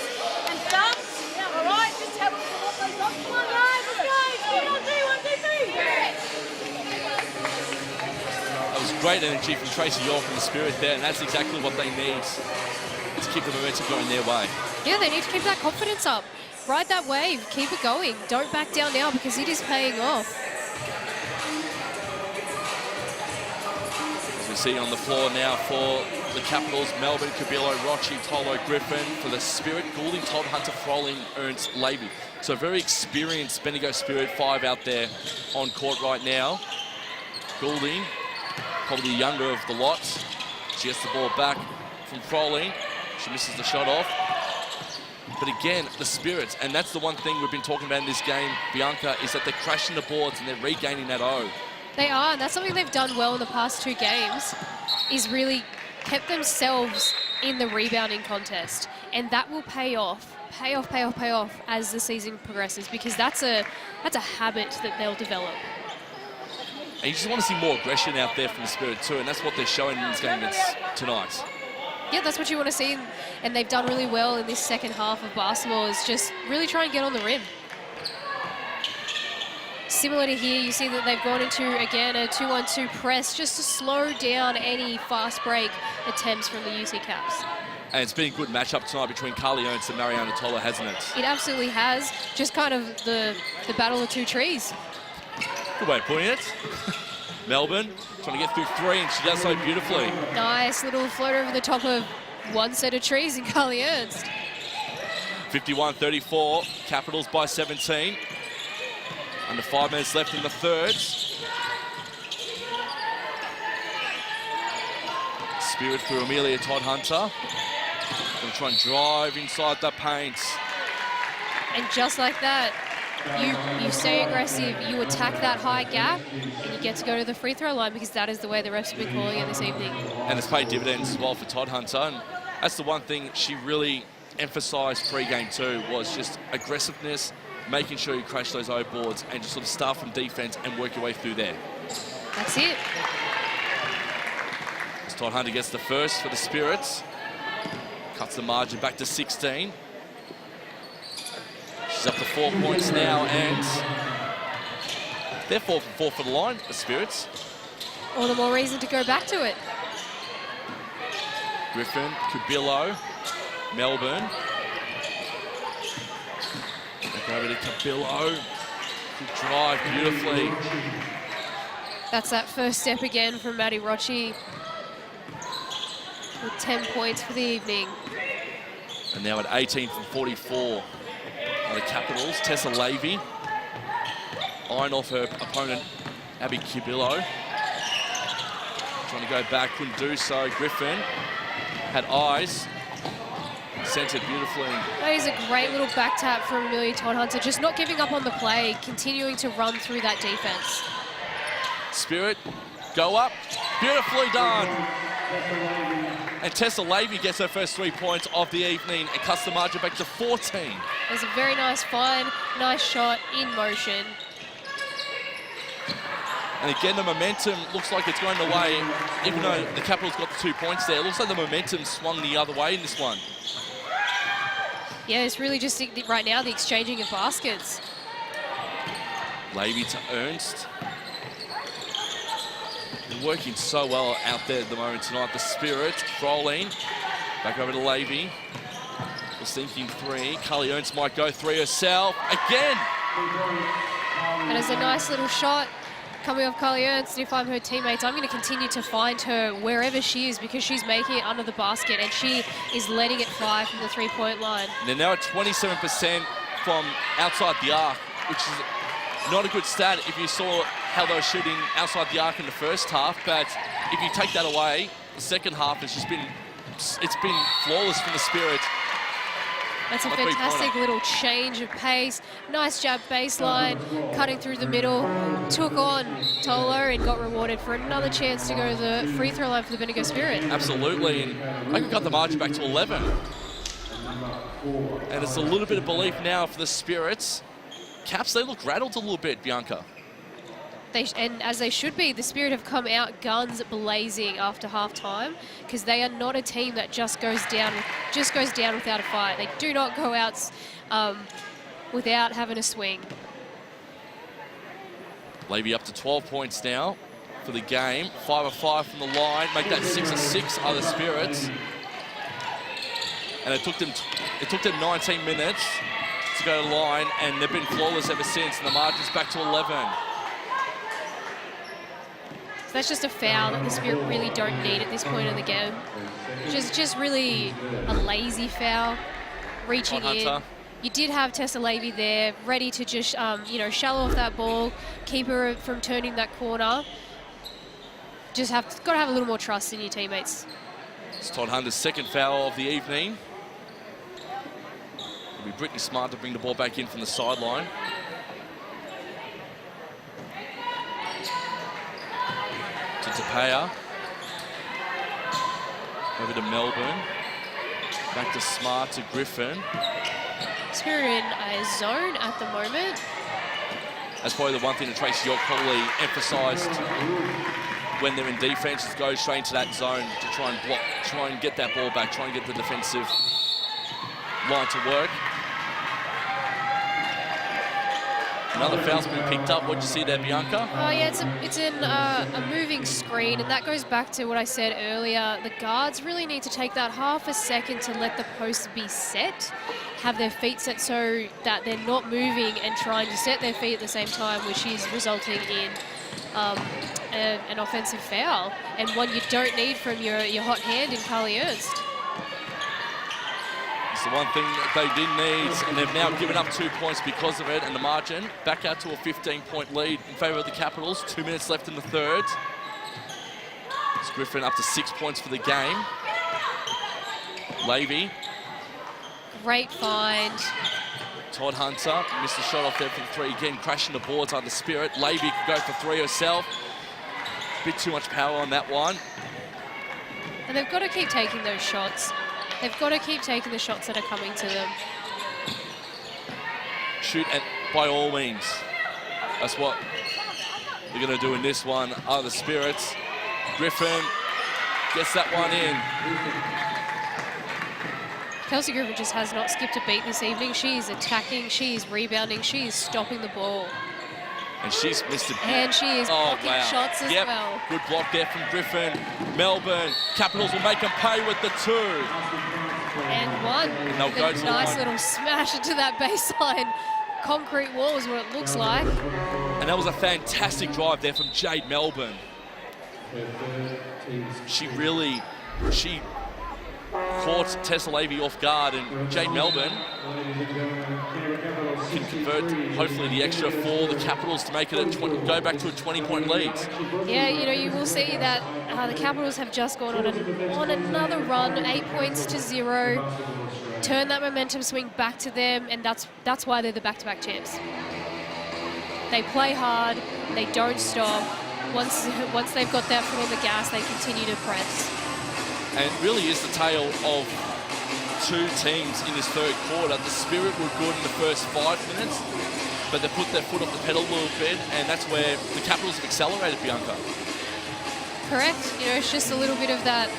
S6: and dunks. All right, just have a look at what those up. Come on, guys, let's go. 1, 2, 1, 2, 3.
S9: That was great energy from Tracy York and the Spirit there, and that's exactly what they need to keep the momentum going their way.
S2: Yeah, they need to keep that confidence up. Ride that wave, keep it going. Don't back down now because it is paying off.
S9: As we see on the floor now for the Capitals, Melbourne, Cabillo, Rochi, Tolo, Griffin. For the Spirit, Goulding, Todd, Hunter, Froling, Ernst, Levy. So very experienced Bendigo Spirit 5 out there on court right now. Goulding, probably the younger of the lot. She gets the ball back from Froling. She misses the shot off. But again, the Spirits, and that's the one thing we've been talking about in this game, Bianca, is that they're crashing the boards and they're regaining that O.
S2: They are, and that's something they've done well in the past 2 games, is really kept themselves in the rebounding contest. And that will pay off as the season progresses, because that's a habit that they'll develop.
S9: And you just want to see more aggression out there from the Spirit too, and that's what they're showing in this game tonight.
S2: Yeah, that's what you want to see, and they've done really well in this second half of basketball, is just really try and get on the rim. Similar to here, you see that they've gone into, again, a 2-1-2 press just to slow down any fast break attempts from the UC Caps.
S9: And it's been a good matchup tonight between Carly Ernst and Mariana Tolo, hasn't it?
S2: It absolutely has. Just kind of the battle of 2 trees.
S9: Good way of putting it. Melbourne trying to get through 3, and she does so beautifully.
S2: Nice little float over the top of one set of trees in Carly Ernst.
S9: 51-34, Capitals by 17. Under 5 minutes left in the third. Spirit through Amelia Todd Hunter. Going to try and drive inside the paint.
S2: And just like that, you stay aggressive, you attack that high gap, and you get to go to the free throw line, because that is the way the refs have been calling it this evening.
S9: And it's paid dividends as well for Todd Hunter. And that's the one thing she really emphasised pre-game too, was just aggressiveness, making sure you crash those O boards and just sort of start from defence and work your way through there.
S2: That's it.
S9: As Todd Hunter gets the first for the Spirits. Cuts the margin back to 16. She's up to 4 points now, and They're 4 for 4 for the line, the Spirits.
S2: All the more reason to go back to it.
S9: Griffin, Cabillo, Melbourne. Back over to Cabillo. Good drive, beautifully.
S2: That's that first step again from Maddie Rochi with 10 points for the evening.
S9: And now at 18 from 44 are the Capitals. Tessa Lavey eyeing off her opponent, Abby Cabillo. Trying to go back, couldn't do so. Griffin had eyes, sent it beautifully.
S2: That is a great little back tap from Amelia Todd-Hunter, just not giving up on the play, continuing to run through that defense.
S9: Spirit, go up, beautifully done. And Tessa Lavey gets her first 3 points of the evening and cuts the margin back to 14.
S2: It was a very nice find, nice shot in motion.
S9: And again, the momentum looks like it's going away. Even though the Capitals got the 2 points there, it looks like the momentum swung the other way in this one.
S2: Yeah, it's really just right now the exchanging of baskets.
S9: Lavey to Ernst. They're working so well out there at the moment tonight. The Spirit, Froling, back over to Lavey. Was thinking 3. Carly Ernst might go 3 herself again.
S2: And it's a nice little shot coming off Carly Ernst. If I'm her teammates, I'm going to continue to find her wherever she is because she's making it under the basket and she is letting it fly from the 3-point line.
S9: And they're now at 27% from outside the arc, which is not a good stat if you saw how they were shooting outside the arc in the first half. But if you take that away, the second half has just been, it's been flawless from the Spirit.
S2: That's a fantastic little change of pace. Nice jab baseline, cutting through the middle. Took on Tolo and got rewarded for another chance to go to the free throw line for the Bendigo Spirit.
S9: Absolutely, and I can cut the margin back to 11. And it's a little bit of belief now for the Spirits. Caps, they look rattled a little bit, Bianca.
S2: And as they should be, the Spirit have come out guns blazing after half-time because they are not a team that just goes down without a fight. They do not go out without having a swing.
S9: Levy up to 12 points now for the game. 5 of 5 from the line. Make that 6 of 6 are the Spirits. And it took them 19 minutes to go to the line, and they've been flawless ever since. And the margin's back to 11.
S2: So that's just a foul that the Spirit really don't need at this point in the game. Just really a lazy foul, reaching in. You did have Tessa Lavey there, ready to just, shallow off that ball, keep her from turning that corner. Got to have a little more trust in your teammates.
S9: It's Todd Hunter's second foul of the evening. It'll be Brittany Smart to bring the ball back in from the sideline. To Tapea. Over to Melbourne. Back to Smart to Griffin.
S2: Spirit in a zone at the moment.
S9: That's probably the one thing that Tracy York probably emphasised when they're in defence, is go straight into that zone to try and block, try and get that ball back, try and get the defensive line to work. Another foul's been picked up. What'd you see there, Bianca?
S2: Oh yeah, it's a moving screen, and that goes back to what I said earlier. The guards really need to take that half a second to let the post be set, have their feet set so that they're not moving and trying to set their feet at the same time, which is resulting in an offensive foul, and one you don't need from your hot hand in Carly Ernst.
S9: It's the one thing that they didn't need, and they've now given up 2 points because of it, and the margin back out to a 15-point lead in favour of the Capitals. 2 minutes left in the third. It's Griffin up to 6 points for the game. Lavey.
S2: Great find.
S9: Todd Hunter missed the shot off there for the 3 again, crashing the boards on the Spirit. Lavey could go for 3 herself. Bit too much power on that one.
S2: And they've got to keep taking those shots. They've got to keep taking the shots that are coming to them.
S9: Shoot by all means. That's what they're going to do in this one, are the Spirits. Griffin gets that one in.
S2: Kelsey Griffin just has not skipped a beat this evening. She is attacking, she is rebounding, she is stopping the ball.
S9: And she's missed it.
S2: And she is blocking shots as well.
S9: Good block there from Griffin. Melbourne Capitals will make them pay with the 2.
S2: And one.
S9: And they'll go to the
S2: nice
S9: line.
S2: little smash into that baseline. Concrete wall is what it looks like.
S9: And that was a fantastic drive there from Jade Melbourne. She caught Tessa Levy off guard, and Jade Melbourne can convert hopefully the extra for the Capitals to make it go back to a 20-point lead.
S2: Yeah, you know, you will see that the Capitals have just gone on another run, 8 points to 0. Turn that momentum swing back to them, and that's why they're the back-to-back champs. They play hard, they don't stop. Once they've got their foot on the gas, they continue to press.
S9: And it really is the tale of 2 teams in this third quarter. The Spirit were good in the first 5 minutes, but they put their foot off the pedal a little bit, and that's where the Capitals have accelerated, Bianca.
S2: Correct. You know, it's just a little bit of that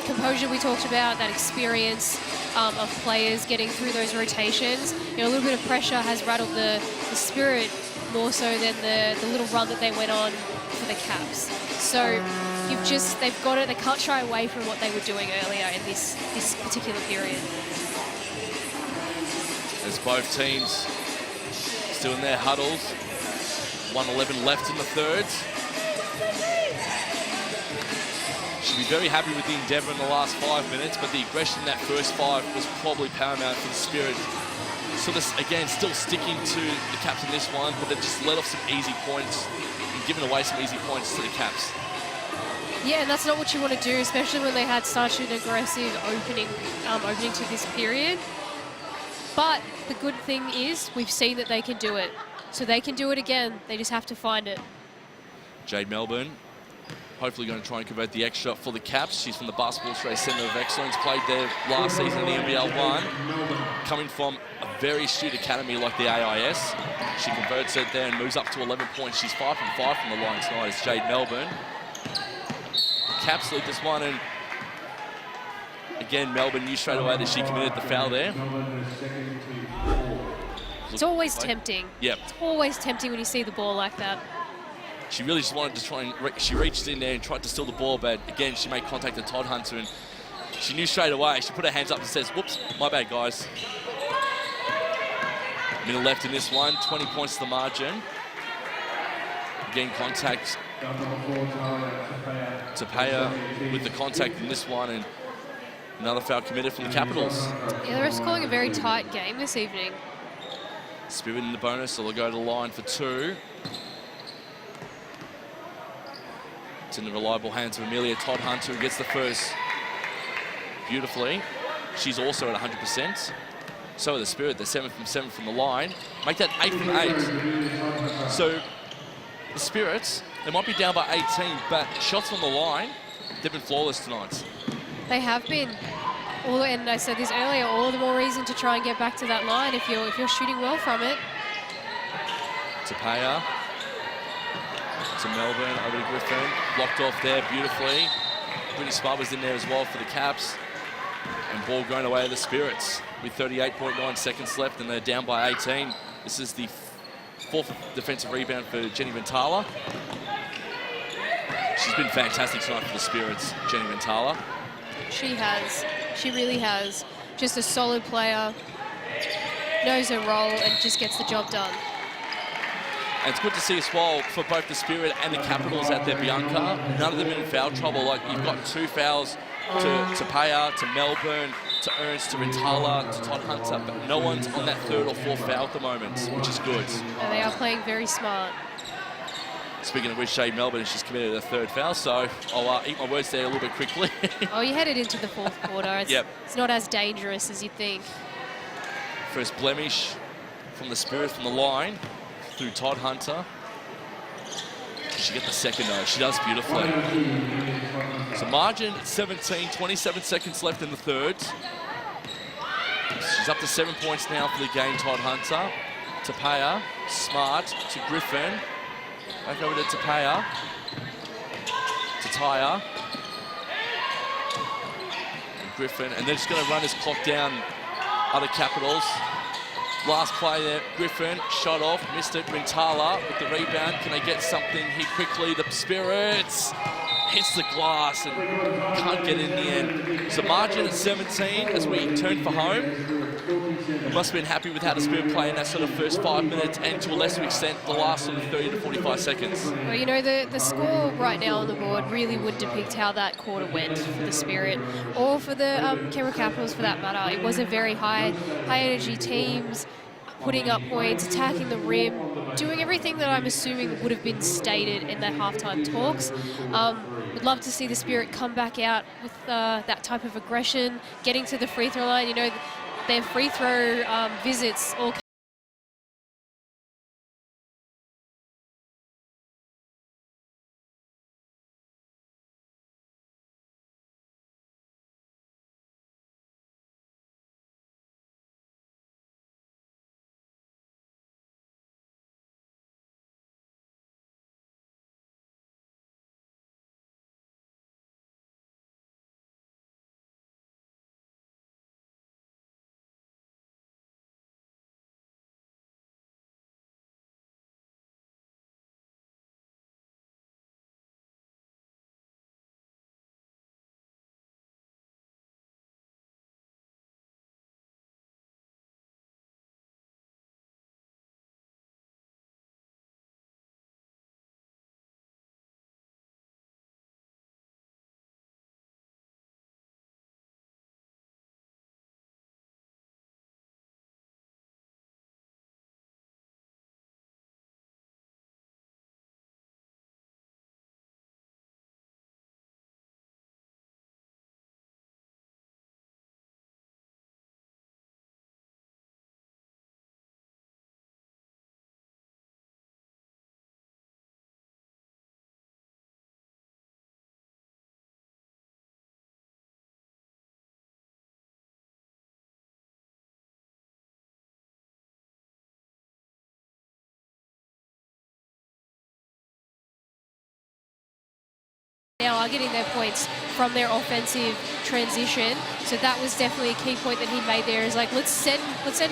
S2: composure we talked about, that experience of players getting through those rotations. You know, a little bit of pressure has rattled the Spirit more so than the little run that they went on for the Caps. So they've got it, they can't shy away from what they were doing earlier in this particular period.
S9: As both teams still in their huddles, 1:11 left in the third. Should be very happy with the endeavour in the last 5 minutes, but the aggression in that first 5 was probably paramount for the Spirit. So this, again, still sticking to the Caps in this one, but they've just let off some easy points and given away some easy points to the Caps.
S2: Yeah, and that's not what you want to do, especially when they had such an aggressive opening to this period. But the good thing is we've seen that they can do it. So they can do it again. They just have to find it.
S9: Jade Melbourne, hopefully going to try and convert the extra for the Caps. She's from the Basketball Australia Centre of Excellence, played there last season in the NBL 1. Coming from a very astute academy like the AIS. She converts it there and moves up to 11 points. She's 5 from 5 from the line tonight. It's Jade Melbourne. Caps lead this one, and again, Melbourne knew straight away that she committed the foul there.
S2: It's always tempting.
S9: Yep.
S2: It's always tempting when you see the ball like that.
S9: She really just wanted to try and... She reached in there and tried to steal the ball, but again, she made contact with Todd Hunter, and she knew straight away. She put her hands up and says, whoops, my bad, guys. Minute left in this one, 20 points to the margin. Again, contact. Tapia with the contact in this one, and another foul committed from the Capitals.
S2: Yeah, they're just calling a very tight game this evening.
S9: Spirit in the bonus, so they'll go to the line for 2. It's in the reliable hands of Amelia Todd Hunter, who gets the first beautifully. She's also at 100%. So are the Spirit, they're 7 from 7 from the line. Make that 8 from 8. So the Spirits, they might be down by 18, but shots on the line, they've been flawless tonight.
S2: They have been. And I said this earlier, all the more reason to try and get back to that line if you're shooting well from it.
S9: Tapia to Melbourne, over to Griffin. Blocked off there beautifully. Brittany Smart was in there as well for the Caps. And ball going away to the Spirits with 38.9 seconds left, and they're down by 18. This is the 4th defensive rebound for Jenny Ventala. She's been fantastic tonight for the Spirits, Jenny Ventala.
S2: She has. She really has. Just a solid player, knows her role, and just gets the job done.
S9: And it's good to see as well for both the Spirit and the Capitals out there, Bianca. None of them in foul trouble. Like, you've got 2 fouls to Tapia, to Melbourne, to Ernst, to Ventala, to Todd Hunter, but no one's on that 3rd or 4th foul at the moment, which is good.
S2: And they are playing very smart.
S9: Speaking of which, Jade Melbourne has just committed a 3rd foul, so I'll eat my words there a little bit quickly.
S2: Oh, you headed into the 4th quarter.
S9: Yep.
S2: It's not as dangerous as you think.
S9: First blemish from the Spirit from the line through Todd Hunter. She get the second though. She does beautifully. So margin 17, 27 seconds left in the third. She's up to 7 points now for the game, Todd Hunter. Tapia, Smart to Griffin. Back over to Tapia. To Taya. And Griffin. And they're just going to run this clock down, other Capitals. Last play there, Griffin, shot off, missed it. Rintala with the rebound. Can they get something here quickly? The Spirits hits the glass and can't get in the end. So margin at 17 as we turn for home. We must have been happy with how the Spirit play in that sort of first 5 minutes and to a lesser extent the last sort of 30 to 45 seconds.
S2: Well, you know, the score right now on the board really would depict how that quarter went for the Spirit, or for the Canberra Capitals for that matter. It was a very high energy teams, putting up points, attacking the rim, doing everything that I'm assuming would have been stated in their halftime talks. Would love to see the Spirit come back out with that type of aggression, getting to the free throw line. You know, their free throw visits all now are getting their points from their offensive transition. So that was definitely a key point that he made there, is like, let's send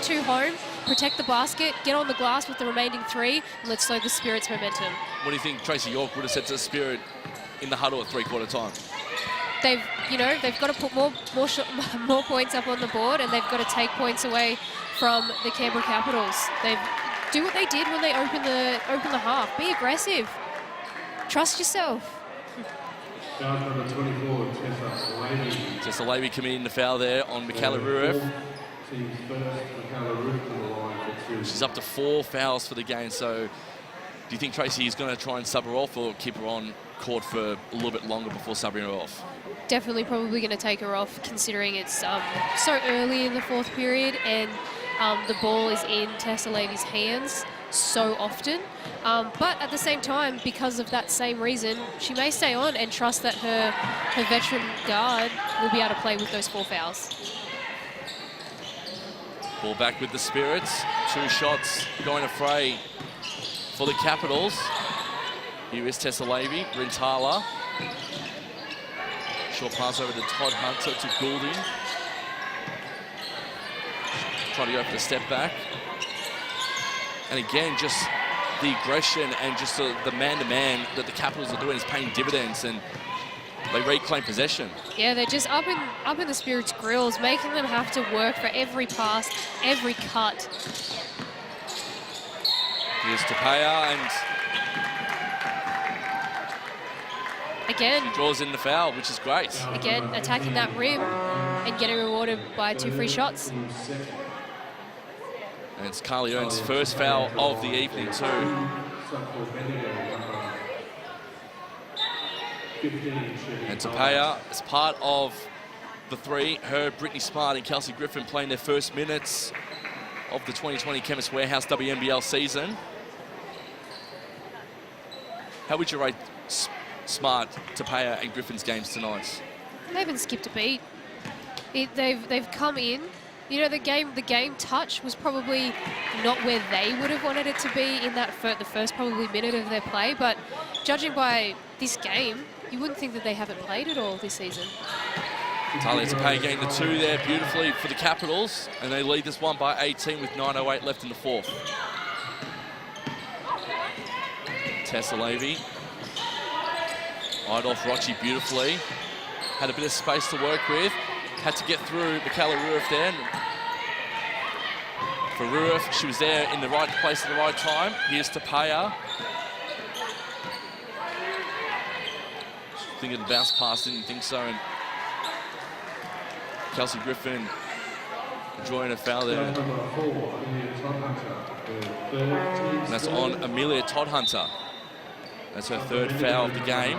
S2: two home, protect the basket, get on the glass with the remaining three, and let's slow the Spirit's momentum.
S9: What do you think Tracy York would have said to the Spirit in the huddle at three-quarter time?
S2: They've got to put more points up on the board, and they've got to take points away from the Canberra Capitals. They do what they did when they opened the half. Be aggressive. Trust yourself.
S5: Foul number 24, Tessa Levy.
S9: Tessa Levy committing the foul there on Michaela Rueff.
S5: Team's first, Michaela Rueff to the line for 2.
S9: She's up to 4 fouls for the game. So do you think Tracy is going to try and sub her off or keep her on court for a little bit longer before subbing her off?
S2: Definitely probably going to take her off, considering it's so early in the fourth period and the ball is in Tessa Levy's hands so often. But at the same time, because of that same reason, she may stay on and trust that her veteran guard will be able to play with those 4 fouls.
S9: Ball back with the Spirits. 2 shots going to fray for the Capitals. Here is Tessa Levy, Rintala. Short pass over to Todd Hunter to Goulding. Trying to go for the step back. And again, just the aggression and just the man-to-man that the Capitals are doing is paying dividends, and they reclaim possession. Yeah,
S2: they're just up in the Spirits' grills, making them have to work for every pass, every cut.
S9: Here's Tapia, and
S2: again,
S9: she draws in the foul, which is great.
S2: Again, attacking that rim and getting rewarded by 2 free shots.
S9: And it's Carly Earn's first foul of the evening too. And Tapia, as part of the 3, her, Brittany Smart and Kelsey Griffin playing their first minutes of the 2020 Chemist Warehouse WNBL season. How would you rate Smart, Tapia and Griffin's games tonight?
S2: They haven't skipped a beat. They've come in. You know, the game touch was probably not where they would have wanted it to be in that the first probably minute of their play, but judging by this game, you wouldn't think that they haven't played at all this season.
S9: Talia Tapay getting the 2 there beautifully for the Capitals, and they lead this one by 18 with 9:08 left in the fourth. Tessa Levy eyed off Rochi beautifully. Had a bit of space to work with. Had to get through Michaela Rueff there. For Rueff, she was there in the right place at the right time. Here's Tapaya. Thinking the bounce pass, didn't think so. And Kelsey Griffin enjoying a foul there. And that's on Amelia Todd-Hunter. That's her 3rd foul of the game.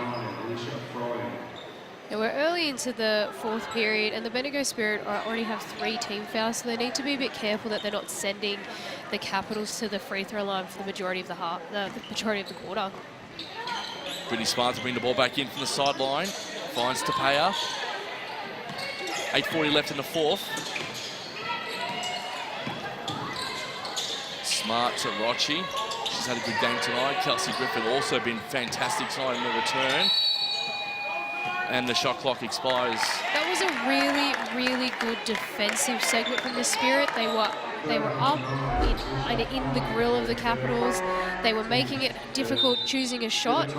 S8: And we're early into the 4th period, and the Bendigo Spirit already have 3 team fouls, so they need to be a bit careful that they're not sending the Capitals to the free throw line for the majority of the majority of the quarter.
S9: Brittany Smart to bring the ball back in from the sideline. Finds Tapaya. 8:40 left in the fourth. Smart to Rochi. She's had a good game tonight. Kelsey Griffin also been fantastic tonight in the return. And the shot clock expires.
S8: That was a really, really good defensive segment from the Spirit. They were up in the grill of the Capitals. They were making it difficult choosing a shot,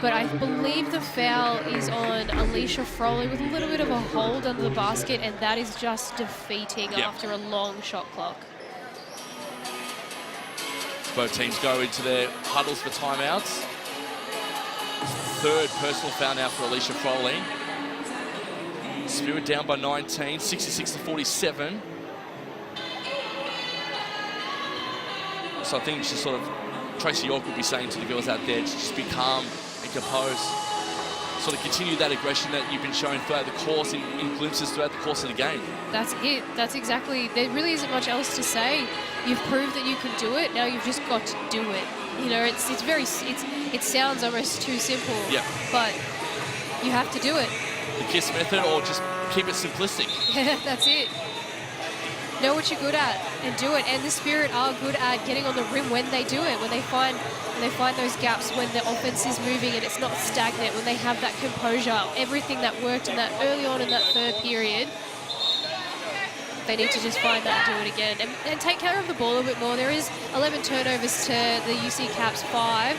S8: but I believe the foul is on Alicia Froley with a little bit of a hold under the basket, and that is just defeating after a long shot clock.
S9: Both teams go into their huddles for timeouts. 3rd personal foul now for Alicia Froley. Spirit down by 19, 66-47. So I think just sort of Tracy York would be saying to the girls out there to just be calm and composed. Sort of continue that aggression that you've been showing throughout the course, in glimpses throughout the course of the game.
S8: That's it. That's exactly. There really isn't much else to say. You've proved that you can do it. Now you've just got to do it. You know, it sounds almost too simple.
S9: Yeah.
S8: But you have to do it.
S9: The KISS method, or just keep it simplistic.
S8: Yeah, that's it. Know what you're good at and do it. And the Spirit are good at getting on the rim when they do it. When they find those gaps, when the offense is moving and it's not stagnant, when they have that composure, everything that worked in that early on in that 3rd period. They need to just find that and do it again and take care of the ball a little bit more. There is 11 turnovers to the UC Caps 5.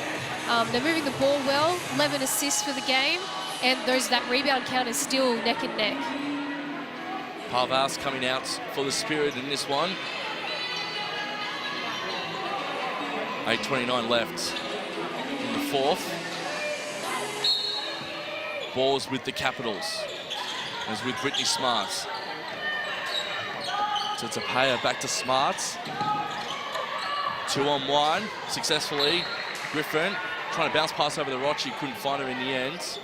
S8: They're moving the ball well, 11 assists for the game, and that rebound count is still neck and neck.
S9: Parvas coming out for the Spirit in this one. 8:29 left in the fourth. Ball's with the Capitals. As with Brittany Smart. So Tapaya back to Smart. 2-on-1 successfully. Griffin trying to bounce pass over the Rochi, couldn't find her in the end.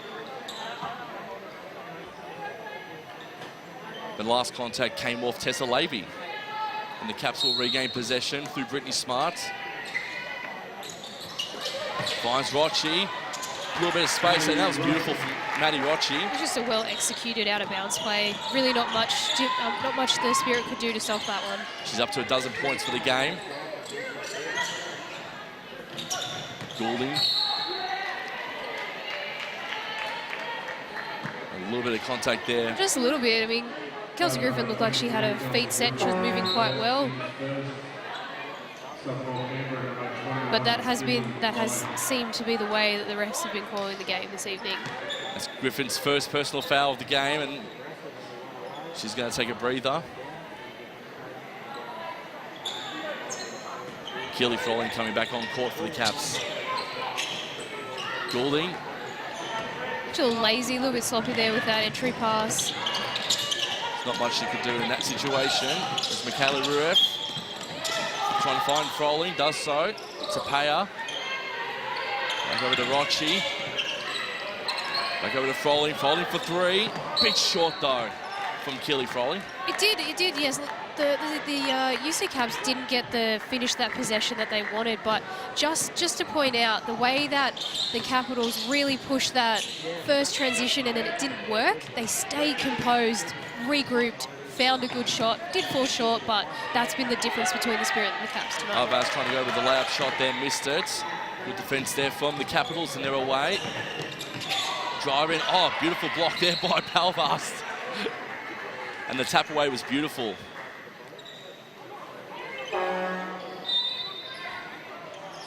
S9: But last contact came off Tessa Levy. And the Caps will regain possession through Brittany Smart. Finds Rochi. A little bit of space, and that was beautiful from Maddie Rochi.
S8: It was just a well-executed out-of-bounds play. Really not much the Spirit could do to stop that one.
S9: She's up to 12 points for the game. Goulding. A little bit of contact there.
S8: Just a little bit. I mean, Kelsey Griffin looked like she had her feet set. She was moving quite well. But that has seemed to be the way that the refs have been calling the game this evening.
S9: That's Griffin's first personal foul of the game, and she's going to take a breather. Keely Froling coming back on court for the Caps. Goulding.
S8: A little lazy, a little bit sloppy there with that entry pass.
S9: Not much she could do in that situation. There's Michaela Rueff trying to find Froling, does so. Tapaya. Back over to Rochi. Back over to Froling. Froling for 3. Bit short though from Keely Froling.
S8: It did, yes. The UC Caps didn't get the finish that possession that they wanted, but just to point out the way that the Capitals really pushed that first transition and then it didn't work, they stayed composed, regrouped, found a good shot, did fall short, but that's been the difference between the Spirit and the Caps tonight.
S9: Alvaz trying to go with the layup shot there, missed it. Good defense there from the Capitals, and they're away. Driving, beautiful block there by Palvast. And the tap away was beautiful.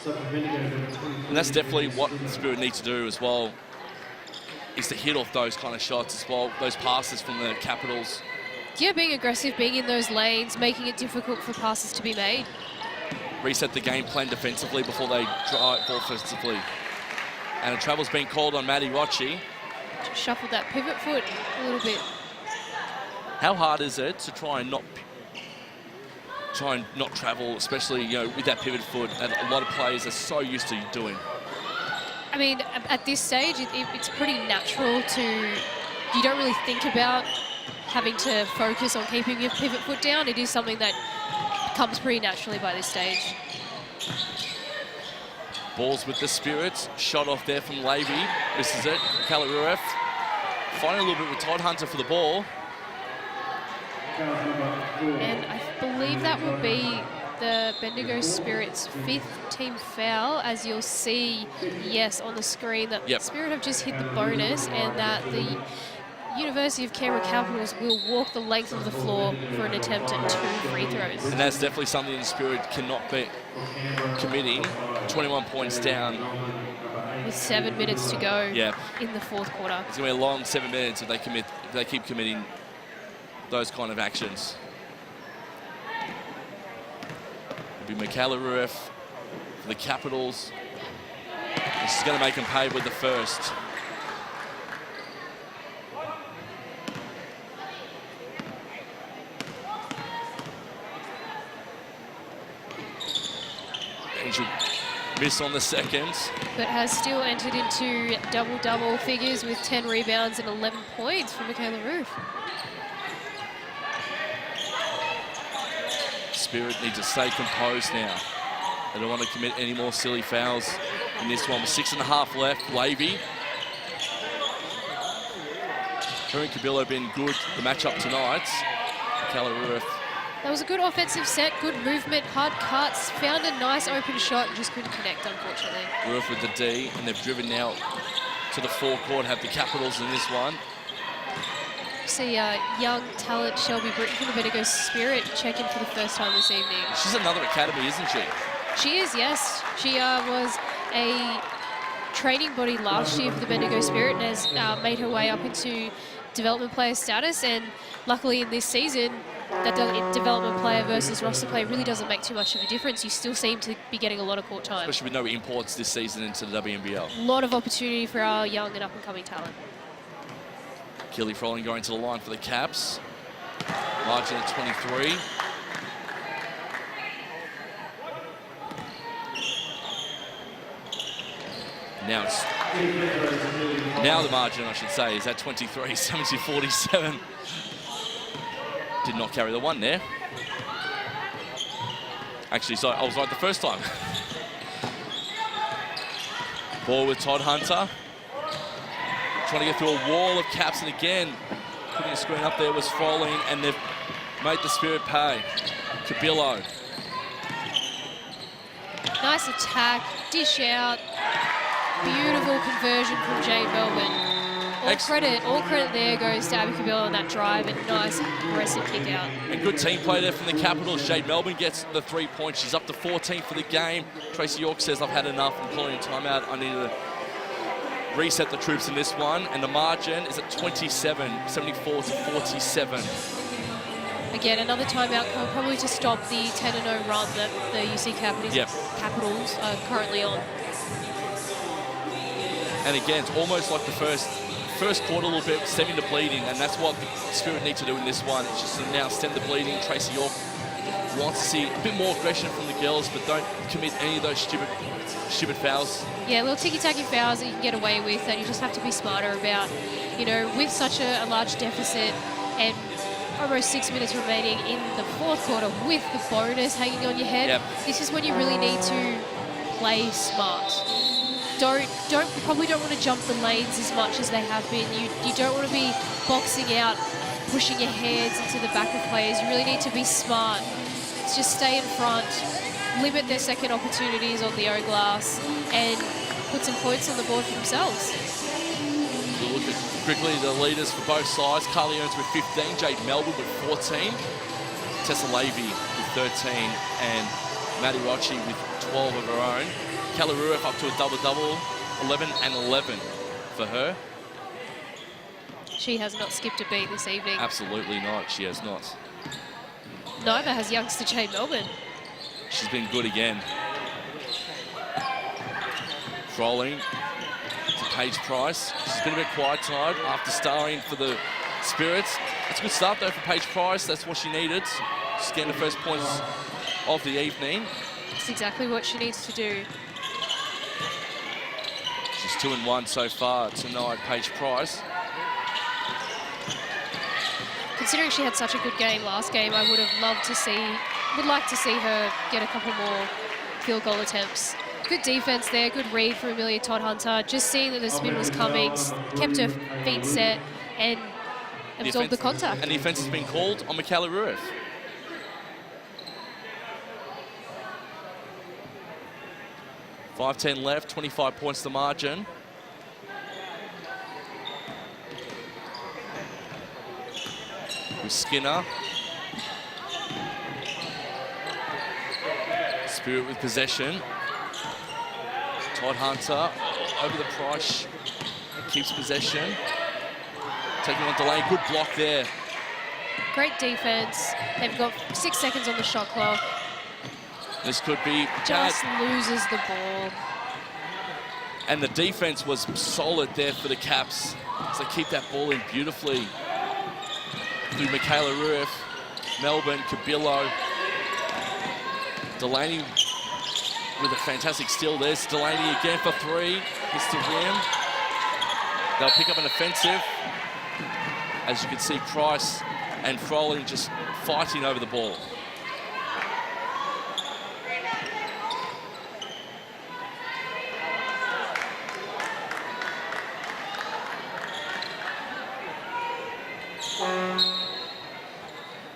S9: And that's definitely what the Spirit need to do as well, is to hit off those kind of shots as well, those passes from the Capitals.
S2: Yeah, being aggressive, being in those lanes, making it difficult for passes to be made.
S9: Reset the game plan defensively before they drive offensively. And a travel's been called on Maddie Rochi.
S2: Just shuffled that pivot foot a little bit.
S9: How hard is it to try and not travel, especially with that pivot foot that a lot of players are so used to doing?
S2: I mean, at this stage, it's pretty natural to. You don't really think about having to focus on keeping your pivot foot down. It is something that comes pretty naturally by this stage.
S9: Balls with the Spirit. Shot off there from Levy. Misses it. Kalaruev finding a little bit with Todd Hunter for the ball.
S2: And I believe that will be the Bendigo Spirit's 5th team foul, as you'll see, yes, on the screen, that Spirit have just hit the bonus and that the University of Canberra Capitals will walk the length of the floor for an attempt at 2 free throws.
S9: And that's definitely something the Spirit cannot be committing. 21 points down.
S2: With 7 minutes to go in the 4th quarter.
S9: It's going to be a long 7 minutes if they keep committing those kind of actions. It'll be Kalaruev for the Capitals. This is going to make them pay with the first. Angel miss on the second.
S2: But has still entered into double-double figures with 10 rebounds and 11 points for Michaela Roof.
S9: Spirit need to stay composed now. They don't want to commit any more silly fouls in this one. With 6.5 left, Levy. Her and Cabillo been good, the matchup tonight. Michaela Roof.
S2: That was a good offensive set, good movement, hard cuts, found a nice open shot and just couldn't connect, unfortunately.
S9: Roof with the D, and they've driven now to the forecourt, have the Capitals in this one.
S2: See young talent Shelby Britton from the Bendigo Spirit check in for the first time this evening.
S9: She's another academy, isn't she?
S2: She is, yes. She was a training body last year for the Bendigo Spirit and has made her way up into development player status, and luckily in this season, that development player versus roster play really doesn't make too much of a difference. You still seem to be getting a lot of court time.
S9: Especially with no imports this season into the WNBL.
S2: A lot of opportunity for our young and up-and-coming talent.
S9: Keely Froling going to the line for the Caps. Margin at 23. Now the margin, I should say, is at 23, 70-47. Did not carry the one there. Actually, sorry, I was right the first time. Ball with Todd Hunter. Trying to get through a wall of Caps, and again, putting a screen up there was Froling, and they've made the Spirit pay. Cabillo.
S2: Nice attack, dish out. Beautiful conversion from Jade Melbourne. All credit there goes to Abby Cabillo on that drive, and nice aggressive kick out.
S9: And good team play there from the Capitals. Jade Melbourne gets the 3 points. She's up to 14 for the game. Tracy York says, I've had enough. I'm calling a timeout. I need to reset the troops in this one. And the margin is at 27, 74-47.
S2: Again, another timeout call, probably to stop the 10-0 run that the UC Capitals are currently on.
S9: And again, it's almost like the first quarter a little bit, stemming the bleeding, and that's what the Spirit need to do in this one. It's just to now stem the bleeding. Tracy York wants to see a bit more aggression from the girls, but don't commit any of those stupid fouls.
S2: Yeah, little ticky-tacky fouls that you can get away with that you just have to be smarter about. You know, with such a large deficit and almost 6 minutes remaining in the 4th quarter with the bonus hanging on your head, this is when you really need to play smart. Probably don't want to jump the lanes as much as they have been. You don't want to be boxing out, pushing your hands into the back of players. You really need to be smart. It's just stay in front, limit their second opportunities on the O-glass, and put some points on the board for themselves.
S9: Look at Quickly, the leaders for both sides. Carly Earns with 15, Jade Melbourne with 14, Tessa Levy with 13, and Maddie Rochi with 12 of her own. Kelly Rueff up to a double-double, 11 and 11 for her.
S2: She has not skipped a beat this evening.
S9: Absolutely not, she has not.
S2: Neither has youngster Jade Melbourne.
S9: She's been good again. Froling to Paige Price. She's been a bit quiet tonight after starring for the Spirits. It's a good start though for Paige Price. That's what she needed. She's getting the first points of the evening.
S2: It's exactly what she needs to do.
S9: She's 2-1 so far tonight, Paige Price.
S2: Considering she had such a good game last game, I would like to see her get a couple more field goal attempts. Good defense there, good read for Amelia Todd-Hunter. Just seeing that the spin was coming, kept her feet set and absorbed the contact.
S9: And the offense has been called on Michaela Rueff. .5:10 left, 25 points the margin. With Skinner. Spirit with possession. Todd Hunter over the Price. Keeps possession. Taking on Delaney. Good block there.
S2: Great defense. They've got 6 seconds on the shot clock.
S9: This could be
S2: just loses the ball.
S9: And the defense was solid there for the Caps. So they keep that ball in beautifully. Through Michaela Rueff, Melbourne, Cabillo. Delaney with a fantastic steal. There's Delaney again for three. Hits the rim. They'll pick up an offensive. As you can see, Price and Froling just fighting over the ball.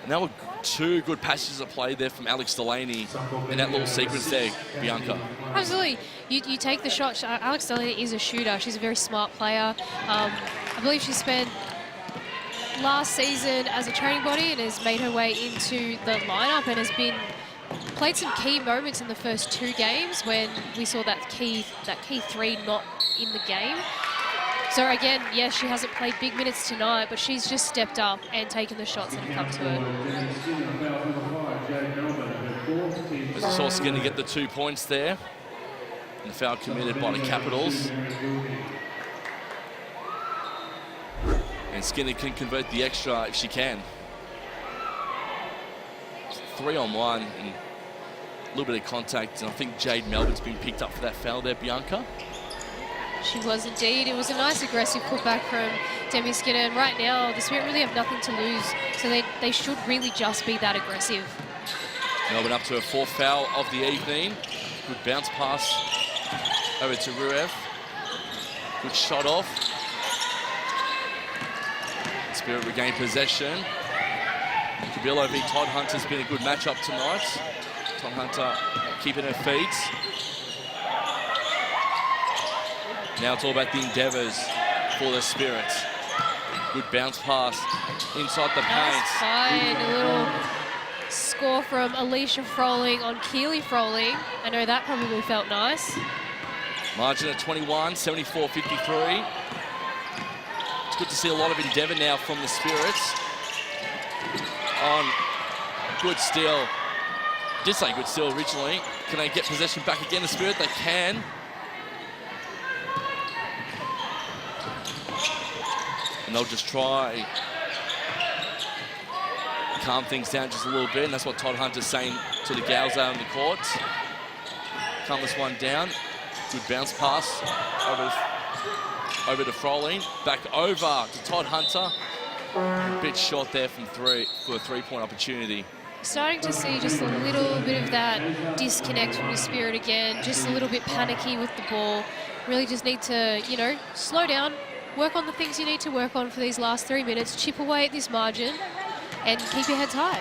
S9: And that were two good passes of play there from Alex Delaney in that little sequence there, Bianca.
S2: Absolutely. You take the shot. Alex Delaney is a shooter. She's a very smart player. I believe she spent last season as a training body and has made her way into the lineup and has played some key moments in the first two games when we saw that key three not in the game. So again, yes, she hasn't played big minutes tonight, but she's just stepped up and taken the shots that have come to her.
S9: As we saw Skinner get the 2 points there. And the foul committed by the Capitals. And Skinner can convert the extra if she can. 3-on-1 and a little bit of contact. And I think Jade Melbourne's been picked up for that foul there, Bianca.
S2: She was indeed. It was a nice aggressive putback from Demi Skinner. And right now, the Spirit really have nothing to lose. So they should really just be that aggressive.
S9: Melbourne up to a fourth foul of the evening. Good bounce pass over to Rueff. Good shot off. Spirit regained possession. Cabillo v Todd Hunter's been a good matchup tonight. Todd Hunter keeping her feet. Now it's all about the endeavours for the Spirits. Good bounce pass inside the paint.
S2: Nice find. A little score from Alicia Froling on Keely Froling. I know that probably felt nice.
S9: Margin at 21, 74-53. It's good to see a lot of endeavour now from the Spirits. On good steal. Did say good steal originally. Can they get possession back again, the Spirit? They can. And they'll just try calm things down just a little bit, and that's what Todd Hunter's saying to the gals out on the court. Calm this one down. Good bounce pass over to Froling. Back over to Todd Hunter. A bit short there from three for a three-point opportunity.
S2: Starting to see just a little bit of that disconnect from the Spirit again. Just a little bit panicky with the ball. Really just need to, you know, slow down. Work on the things you need to work on for these last 3 minutes. Chip away at this margin and keep your heads high.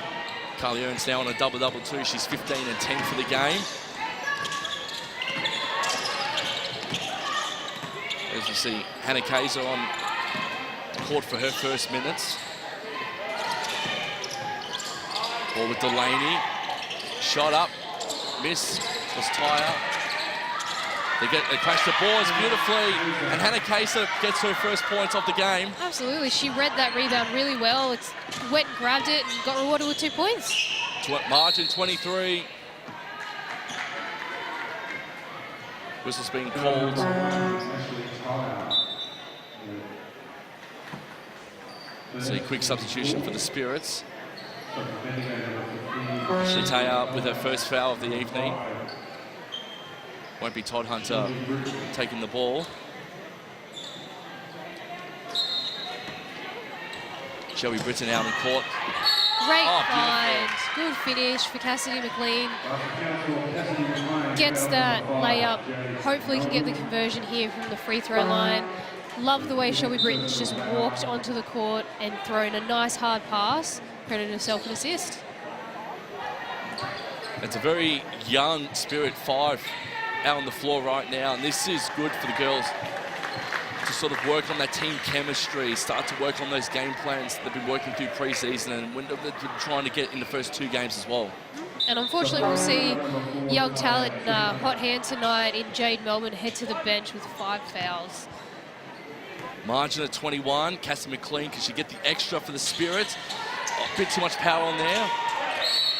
S9: Carly Earns now on a double-double too. She's 15 and 10 for the game. As you see, Hannah Kaiser on court for her first minutes. Ball with Delaney. Shot up. Miss. Was Tyre. They crash the boards beautifully, and Hannah Kayser gets her first points of the game.
S2: Absolutely, she read that rebound really well. It's went and grabbed it and got rewarded with 2 points.
S9: Margin 23. Whistle's being called. So a quick substitution for the Spirits. Shataya with her first foul of the evening. Won't be Todd Hunter taking the ball. Shelby Britton out in court.
S2: Great find. Good finish for Cassidy McLean. Gets that layup. Hopefully can get the conversion here from the free throw line. Love the way Shelby Britton's just walked onto the court and thrown a nice hard pass. Credited herself an assist.
S9: It's a very young Spirit 5 out on the floor right now, and this is good for the girls to sort of work on that team chemistry, start to work on those game plans they've been working through pre-season and when they're trying to get in the first 2 games as well.
S2: And unfortunately, we'll see young talent, hot hand tonight in Jade Melbourne, head to the bench with 5 fouls.
S9: Margin at 21. Cassie McLean, can she get the extra for the Spirits? Oh, a bit too much power on there.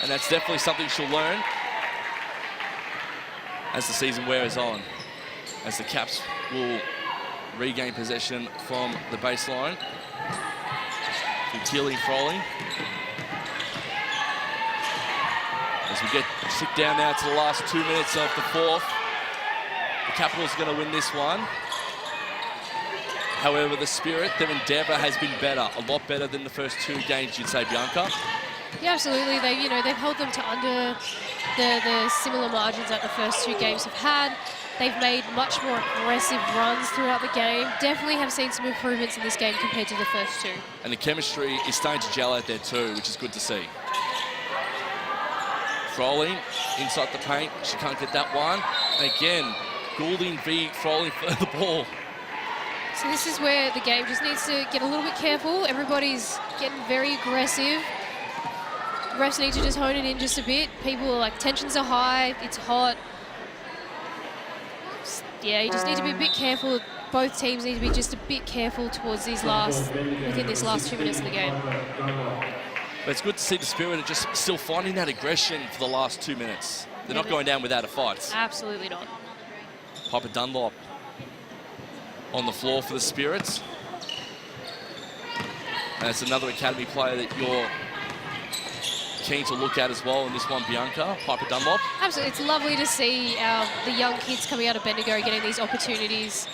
S9: And that's definitely something she'll learn as the season wears on, as the Caps will regain possession from the baseline. Keely Froley. As we sit down now to the last 2 minutes of the fourth. The Capitals are going to win this one. However, the Spirit, their endeavour has been better, a lot better than the first 2 games, you'd say, Bianca.
S2: Yeah, absolutely. They've held them to under the similar margins that the first 2 games have had. They've made much more aggressive runs throughout the game. Definitely have seen some improvements in this game compared to the first 2.
S9: And the chemistry is starting to gel out there too, which is good to see. Froley inside the paint. She can't get that one. And again, Goulding v. Froley for the ball.
S2: So this is where the game just needs to get a little bit careful. Everybody's getting very aggressive. Refs need to just hone it in just a bit. People are like, tensions are high, it's hot. Yeah, you just need to be a bit careful. Both teams need to be just a bit careful towards within this last 2 minutes of the game.
S9: But it's good to see the Spirit are just still finding that aggression for the last 2 minutes. They're not going down without a fight.
S2: Absolutely not.
S9: Piper Dunlop on the floor for the Spirits. And it's another academy player that you're keen to look at as well in this one, Bianca, Piper Dunlop.
S2: Absolutely, it's lovely to see the young kids coming out of Bendigo getting these opportunities.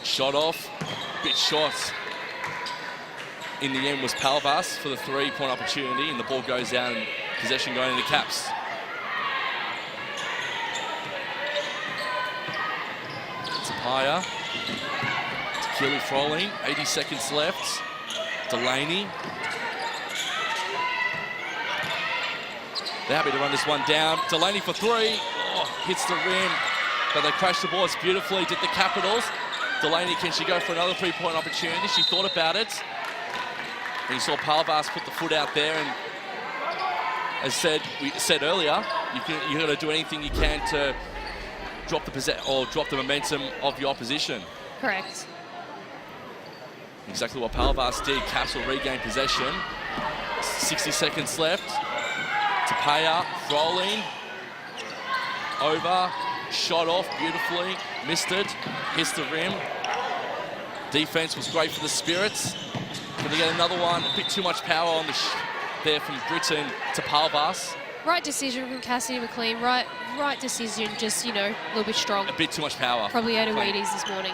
S9: Shot off, bit short. In the end was Palvas for the 3-point opportunity, and the ball goes down and possession going into Caps. Tapia to Keely Froley, 80 seconds left. Delaney. They're happy to run this one down. Delaney for 3. Oh, hits the rim, but they crash the boards beautifully. Did the Capitals. Delaney, can she go for another 3-point opportunity? She thought about it. And you saw Palvas put the foot out there, and as we said earlier, you got to do anything you can to drop the momentum of the opposition.
S2: Correct.
S9: Exactly what Palvas did. Caps will regain possession. 60 seconds left. Tapia, Froley, over, shot off beautifully, missed it, hits the rim. Defense was great for the Spirits. Can they get another one? A bit too much power on there from Britton to Palvas.
S2: Right decision from Cassidy McLean. Right decision. Just a little bit strong.
S9: A bit too much power.
S2: Probably ate a Wheaties this morning.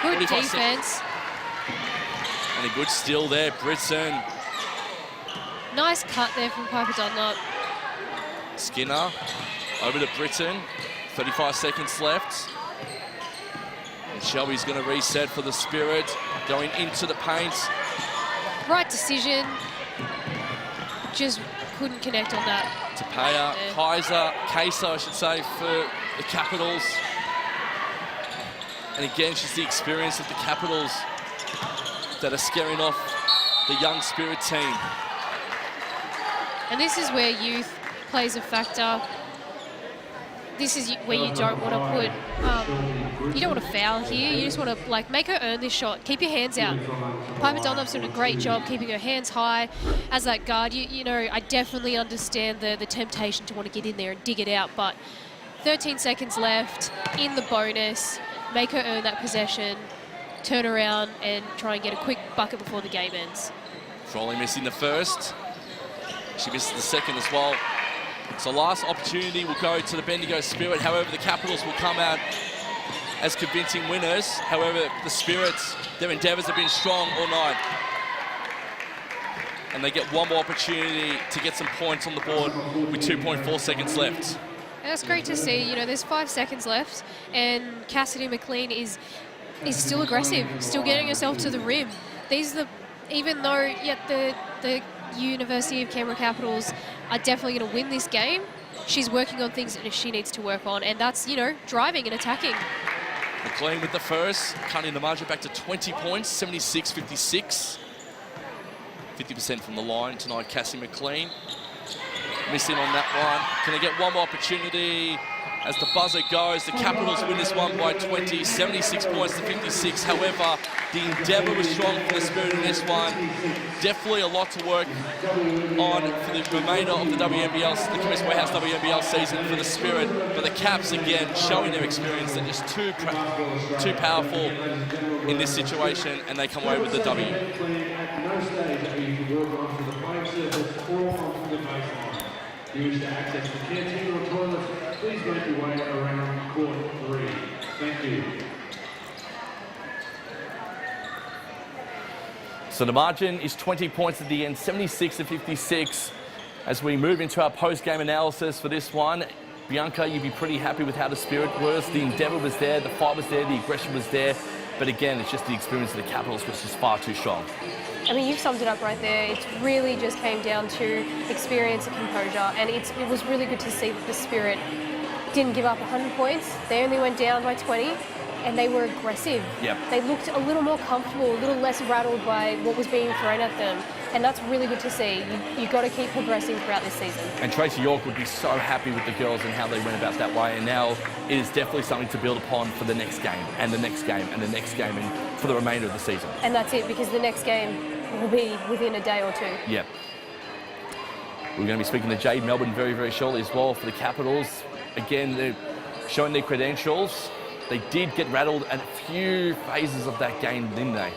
S2: Good defense.
S9: And a good steal there, Britton.
S2: Nice cut there from Piper Dunlop.
S9: Skinner over to Britton. 35 seconds left. And Shelby's going to reset for the Spirit. Going into the paint.
S2: Right decision. Just couldn't connect on that.
S9: Tapia, Kayser, I should say, for the Capitals. And again, she's the experience of the Capitals that are scaring off the young Spirit team.
S2: And this is where youth plays a factor. This is where you don't want to put, you don't want to foul here. You just want to like make her earn this shot. Keep your hands out. Piper Dunlop's doing a great job keeping her hands high as that guard. You know, I definitely understand the temptation to want to get in there and dig it out, but 13 seconds left in the bonus. Make her earn that possession, turn around and try and get a quick bucket before the game ends.
S9: Frawley missing the first. She misses the second as well. So last opportunity will go to the Bendigo Spirit. However, the Capitals will come out as convincing winners. However, the Spirits, their endeavours have been strong all night. And they get one more opportunity to get some points on the board with 2.4 seconds left.
S2: And that's great to see. You know, there's 5 seconds left, and Cassidy McLean is still aggressive, still getting herself to the rim. These are the, even though the University of Canberra Capitals are definitely going to win this game, she's working on things that she needs to work on, and that's, you know, driving and attacking.
S9: McLean with the first, cutting the margin back to 20 points, 76-56. 50% from the line tonight, Cassie McLean. Missing on that one. Can they get one more opportunity? As the buzzer goes, the Capitals win this one by 20, 76 points to 56. However, the endeavour was strong for the Spirit in this one. Definitely a lot to work on for the remainder of the WNBL, the Chemist Warehouse WNBL season for the Spirit. But the Caps, again, showing their experience. They're just too powerful in this situation, and they come away with the W.
S5: Use to access the canteen or toilets, please make your way around court 3. Thank you.
S1: So the margin is 20 points at the end, 76-56. As we move into our post-game analysis for this one, Bianca, you'd be pretty happy with how the Spirit was. The endeavour was there, the fight was there, the aggression was there. But again, it's just the experience of the Capitals which is far too strong.
S8: I mean, you've summed it up right there. It really just came down to experience and composure, and it was really good to see that the Spirit didn't give up 100 points. They only went down by 20, and they were aggressive.
S1: Yep.
S8: They looked a little more comfortable, a little less rattled by what was being thrown at them, and that's really good to see. You've got to keep progressing throughout this season.
S1: And Tracy York would be so happy with the girls and how they went about that way, and now it is definitely something to build upon for the next game, and the next game, and the next game, and for the remainder of the season.
S8: And that's it, because the next game will be within a day or two.
S1: Yep. We're going to be speaking to Jade Melbourne very, very shortly as well for the Capitals. Again, they're showing their credentials. They did get rattled at a few phases of that game, didn't they?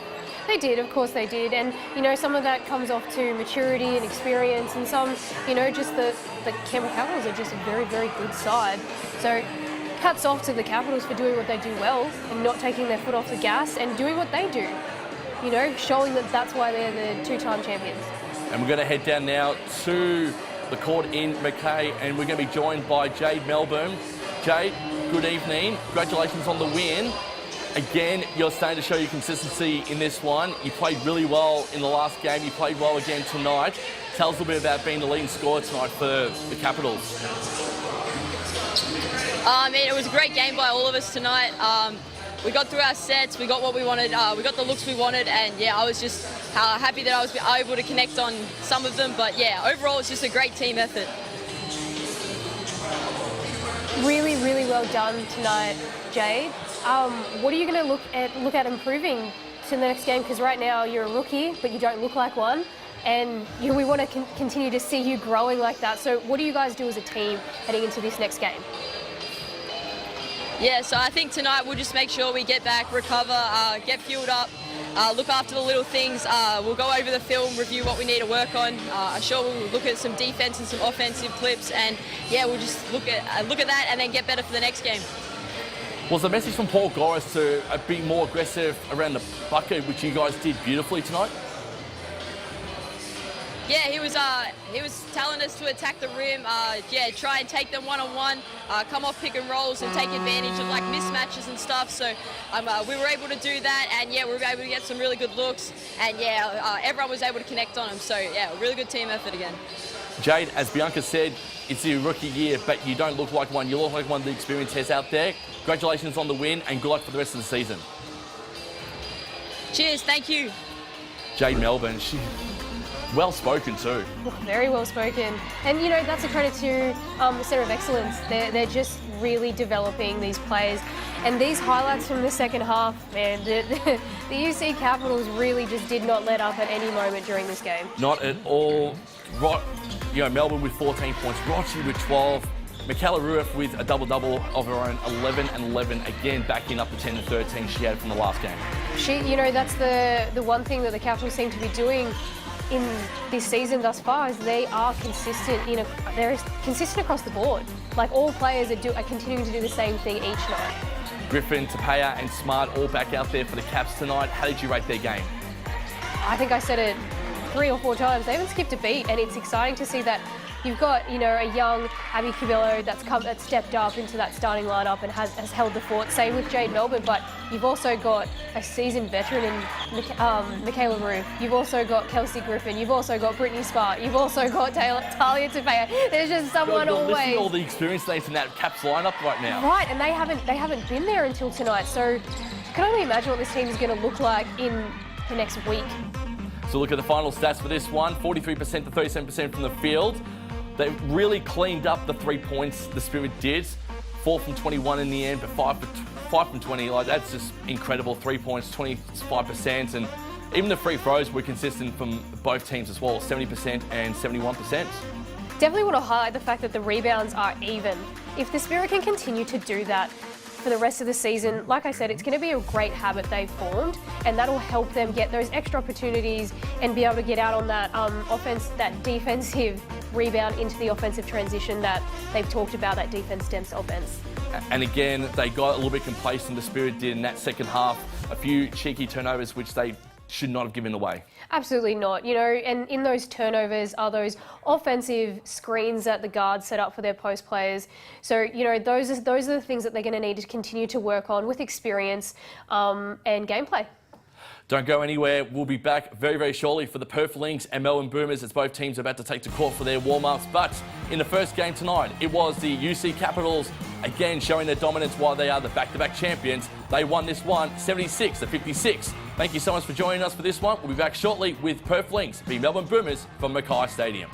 S8: They did, of course they did. And, you know, some of that comes off to maturity and experience, and some, you know, just the Canberra Capitals are just a very, very good side. So hats off to the Capitals for doing what they do well and not taking their foot off the gas and doing what they do. You know, showing that that's why they're the two-time champions.
S1: And we're going to head down now to the court in Mackay, and we're going to be joined by Jade Melbourne. Jade, good evening. Congratulations on the win. Again, you're starting to show your consistency in this one. You played really well in the last game. You played well again tonight. Tell us a little bit about being the leading scorer tonight for the Capitals.
S10: I mean, it was a great game by all of us tonight. We got through our sets, we got what we wanted, we got the looks we wanted, and yeah, I was just happy that I was able to connect on some of them, but yeah, overall it's just a great team effort.
S8: Really, really well done tonight, Jade. What are you going to look at improving to the next game? Because right now you're a rookie, but you don't look like one, and we want to continue to see you growing like that. So what do you guys do as a team heading into this next game?
S10: Yeah, so I think tonight we'll just make sure we get back, recover, get fueled up, look after the little things. We'll go over the film, review what we need to work on. I'm sure we'll look at some defense and some offensive clips, and yeah, we'll just look at that and then get better for the next game.
S1: Was the message from Paul Goris to be more aggressive around the bucket, which you guys did beautifully tonight?
S10: Yeah, he was telling us to attack the rim. Try and take them one-on-one, come off pick and rolls and take advantage of like mismatches and stuff. So we were able to do that, and we were able to get some really good looks, and everyone was able to connect on him. So really good team effort again.
S1: Jade, as Bianca said, it's your rookie year, but you don't look like one. You look like one of the experienced heads out there. Congratulations on the win, and good luck for the rest of the season.
S10: Cheers, thank you.
S1: Jade Melbourne, she well spoken too.
S8: Very well spoken. And you know, that's a credit to the Centre of Excellence. They're just really developing these players. And these highlights from the second half, man, the UC Capitals really just did not let up at any moment during this game.
S1: Not at all. Melbourne with 14 points, Rochi with 12, Michaela Rueff with a double-double of her own, 11 and 11, again backing up the 10 and 13 she had from the last game.
S8: That's the one thing that the Capitals seem to be doing in this season thus far is they are consistent. They're consistent across the board. Like all players are continuing to do the same thing each night.
S1: Griffin, Tapia and Smart all back out there for the Caps tonight. How did you rate their game?
S8: I think I said it 3 or 4 times. They haven't skipped a beat, and it's exciting to see that you've got, a young Abby Cabillo that's stepped up into that starting lineup and has held the fort. Same with Jade Melbourne, but you've also got a seasoned veteran in Michaela Rueff. You've also got Kelsey Griffin. You've also got Brittany Smart. You've also got Talia Tapia. There's just someone always.
S1: Listen to all the experience names in that Caps lineup right now.
S8: Right, and they haven't been there until tonight. So I can only imagine what this team is going to look like in the next week.
S1: So look at the final stats for this one, 43% to 37% from the field. They really cleaned up the 3 points, the Spirit did. 4 from 21 in the end, but 5 from 20. Like, that's just incredible. 3 points, 25%. And even the free throws were consistent from both teams as well, 70% and 71%.
S8: Definitely want to highlight the fact that the rebounds are even. If the Spirit can continue to do that for the rest of the season, like I said, it's going to be a great habit they've formed, and that'll help them get those extra opportunities and be able to get out on that that defensive rebound into the offensive transition that they've talked about, that defense stems offense.
S1: And again, they got a little bit complacent, the Spirit did in that second half. A few cheeky turnovers, which they should not have given away.
S8: Absolutely not. And in those turnovers are those offensive screens that the guards set up for their post players. So, those are the things that they're going to need to continue to work on with experience and gameplay.
S1: Don't go anywhere. We'll be back very, very shortly for the Perth Lynx and Melbourne Boomers as both teams are about to take to court for their warm-ups. But in the first game tonight, it was the UC Capitals, again showing their dominance while they are the back-to-back champions. They won this one 76-56. Thank you so much for joining us for this one. We'll be back shortly with Perth Lynx v Melbourne Boomers from Mackay Stadium.